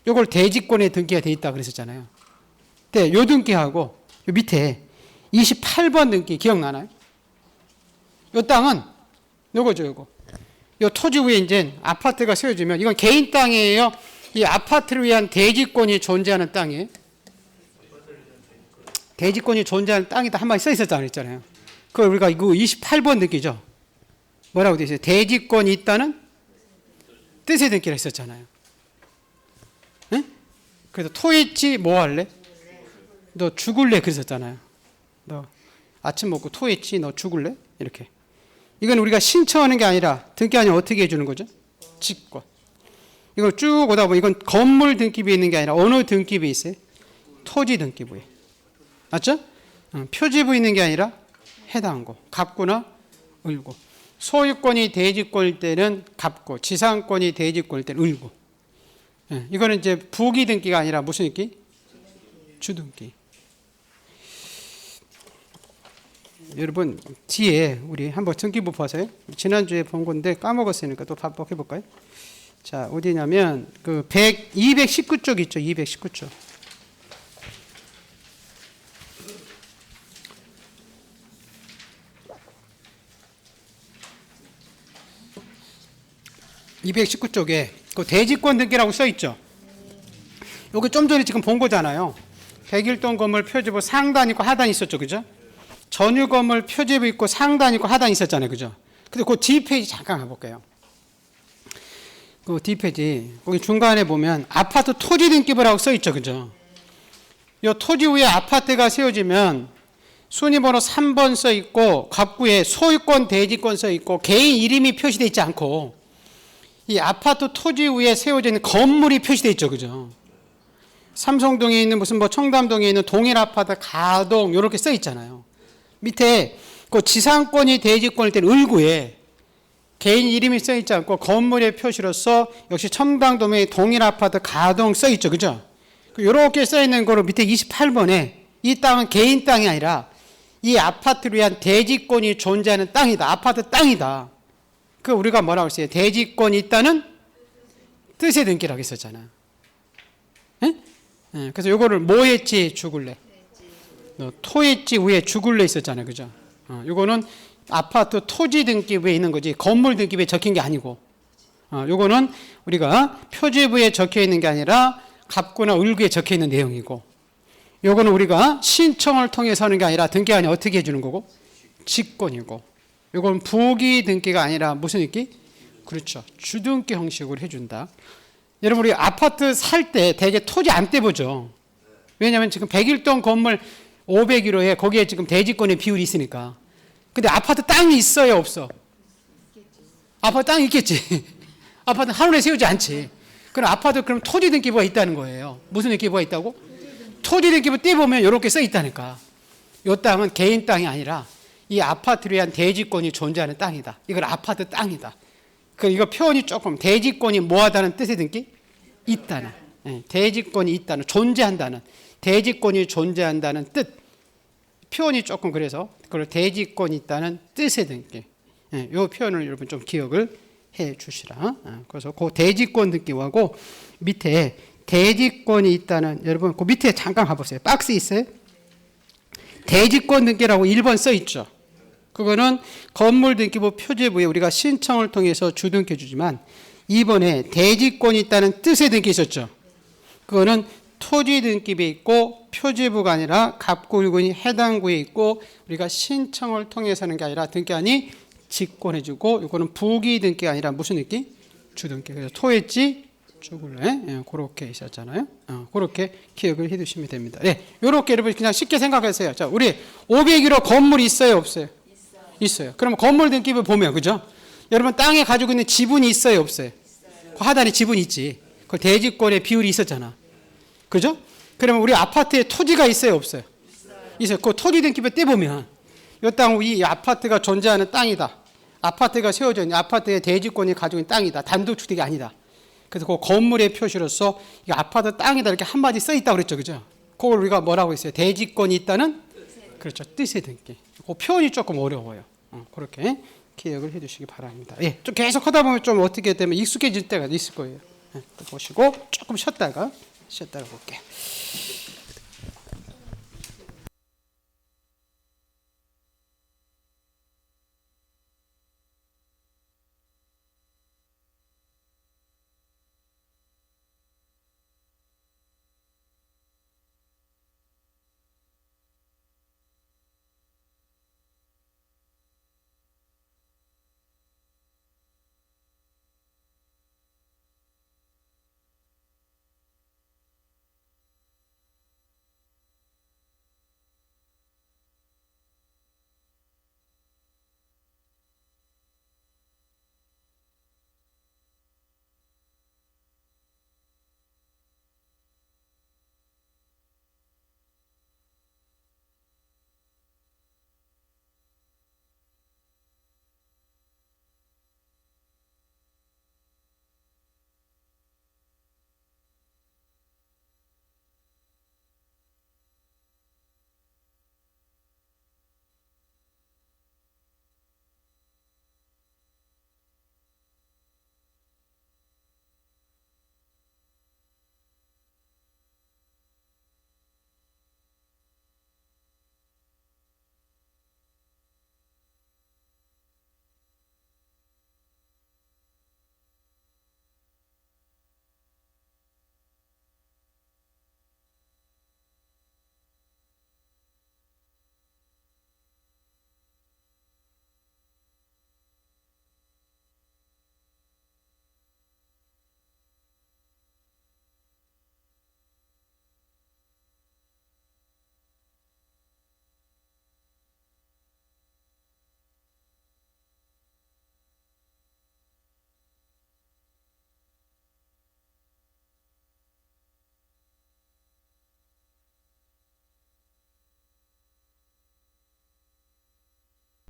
요걸 대지권에 등기가 돼 있다 그랬었잖아요. 네, 요 등기하고 요 밑에 28번 등기 기억나나요? 요 땅은 요거죠, 요거. 요 토지 위에 이제 아파트가 세워지면 이건 개인 땅이에요. 이 아파트를 위한 대지권이 존재하는 땅이에요. 대지권이 존재하는 땅이다 한 마디 써 있었잖아요. 그걸 우리가 이거 28번 등기죠. 뭐라고 되어 있어요? 대지권이 있다는 뜻의 등기를 했었잖아요. 응? 그래서 토했지 뭐 할래? 너 죽을래 그랬었잖아요. 너 아침 먹고 토했지 너 죽을래? 이렇게. 이건 우리가 신청하는 게 아니라 등기 아니면 어떻게 해주는 거죠? 직권. 이걸 쭉 오다 보면 이건 건물 등기부에 있는 게 아니라 어느 등기부에 있어요? 토지 등기부에. 맞죠? 표지부에 있는 게 아니라 해당고. 갑구나 을고. 소유권이 대지권일 때는 갑구, 지상권이 대지권일 때는 을고. 이거는 이제 부기 등기가 아니라 무슨 등기? 주등기. 여러분 뒤에 우리 한번 등기부 봐서요. 지난주에 본 건데 까먹었으니까 또 반복해 볼까요? 자, 어디냐면 그 219쪽 있죠. 219쪽. (219쪽에) 그 대지권 등기라고 써 있죠. 여기 좀 전에 지금 본 거잖아요. 101동 건물 표지부 상단 있고 하단 있었죠, 그죠? 전유 건물 표지부 있고 상단 있고 하단 있었잖아요, 그죠? 근데 그 뒷페이지 잠깐 가볼게요. 그 뒷페이지 거기 중간에 보면 아파트 토지 등기부라고 써 있죠, 그죠? 이 토지 위에 아파트가 세워지면 순위번호 3번 써 있고 갑구에 소유권 대지권 써 있고 개인 이름이 표시되어 있지 않고 이 아파트 토지 위에 세워져 있는 건물이 표시되어 있죠, 그죠? 삼성동에 있는 무슨 뭐 청담동에 있는 동일 아파트 가동 이렇게 써 있잖아요. 밑에 그 지상권이 대지권일 때는 을구에 개인 이름이 써 있지 않고 건물의 표시로서 역시 청담동의 동일 아파트 가동 써 있죠, 그죠? 이렇게 써 있는 거로 밑에 28번에 이 땅은 개인 땅이 아니라 이 아파트를 위한 대지권이 존재하는 땅이다. 아파트 땅이다. 그 우리가 뭐라고 했어요? 대지권이 있다는 뜻의 등기라고 했었잖아. 그래서 요거를 뭐 했지 죽을래? 토했지 위에 죽을래 있었잖아요, 그죠? 요거는 아파트 토지 등기부에 있는 거지 건물 등기부에 적힌 게 아니고, 요거는 우리가 표지부에 적혀 있는 게 아니라 갑구나 을구에 적혀 있는 내용이고, 요거는 우리가 신청을 통해서 하는 게 아니라 등기관이 어떻게 해주는 거고? 직권이고, 요건 부기 등기가 아니라 무슨 등기? 그렇죠. 주등기 형식으로 해준다. 여러분 우리 아파트 살 때 대개 토지 안 떼보죠. 왜냐하면 지금 101동 건물 501호에 거기에 지금 대지권의 비율이 있으니까. 근데 아파트 땅이 있어요, 없어? 아파트 땅이 있겠지. 아파트는 한눈에 세우지 않지. 그럼 아파트 그럼 토지 등기부가 있다는 거예요. 무슨 등기부가 있다고? 토지 등기부 떼보면 이렇게 써 있다니까. 이 땅은 개인 땅이 아니라 이 아파트를 위한 대지권이 존재하는 땅이다. 이건 아파트 땅이다. 그 이거 표현이 조금 대지권이 뭐하다는 뜻의 등기? 있다는. 대지권이 있다는, 존재한다는, 대지권이 존재한다는 뜻. 표현이 조금 그래서 그걸 대지권이 있다는 뜻의 등기. 이 표현을 여러분 좀 기억을 해 주시라. 그래서 그 대지권 등기하고 밑에 대지권이 있다는, 여러분 그 밑에 잠깐 가보세요. 박스 있어요? 대지권 등기라고 1번 써 있죠. 그거는 건물 등기부 표지부에 우리가 신청을 통해서 주등기 주지만 2번에 대지권이 있다는 뜻의 등기 있었죠. 그거는 토지 등기부에 있고 표지부가 아니라 갑구유군이 해당 구에 있고 우리가 신청을 통해서 하는 게 아니라 등기한이 직권해주고 이거는 부기 등기가 아니라 무슨 등기? 주등기. 그래서 토했지 주굴래. 예, 그렇게 있었잖아요. 그렇게 기억을 해두시면 됩니다. 예, 이렇게 여러분 그냥 쉽게 생각하세요. 자, 우리 501호 건물이 있어요, 없어요? 있어요. 그러면 건물 등기부 보면 그죠? 여러분 땅에 가지고 있는 지분이 있어요, 없어요? 그 하단에 지분이 있지. 그 대지권의 비율이 있었잖아. 그죠? 그러면 우리 아파트에 토지가 있어요, 없어요? 있어요. 그 토지 등기부 떼 보면 이 땅, 이 아파트가 존재하는 땅이다. 아파트가 세워져 있는 아파트의 대지권이 가지고 있는 땅이다. 단독주택이 아니다. 그래서 그 건물의 표시로서 이 아파트 땅이다 이렇게 한마디 써 있다고 그랬죠, 그죠? 그걸 우리가 뭐라고 했어요? 대지권이 있다는 그렇죠, 뜻의 등기. 그 표현이 조금 어려워요. 그렇게 기억을 해주시기 바랍니다. 예, 좀 계속 하다 보면 좀 어떻게 되면 익숙해질 때가 있을 거예요. 예, 또 보시고 조금 쉬었다가 볼게요.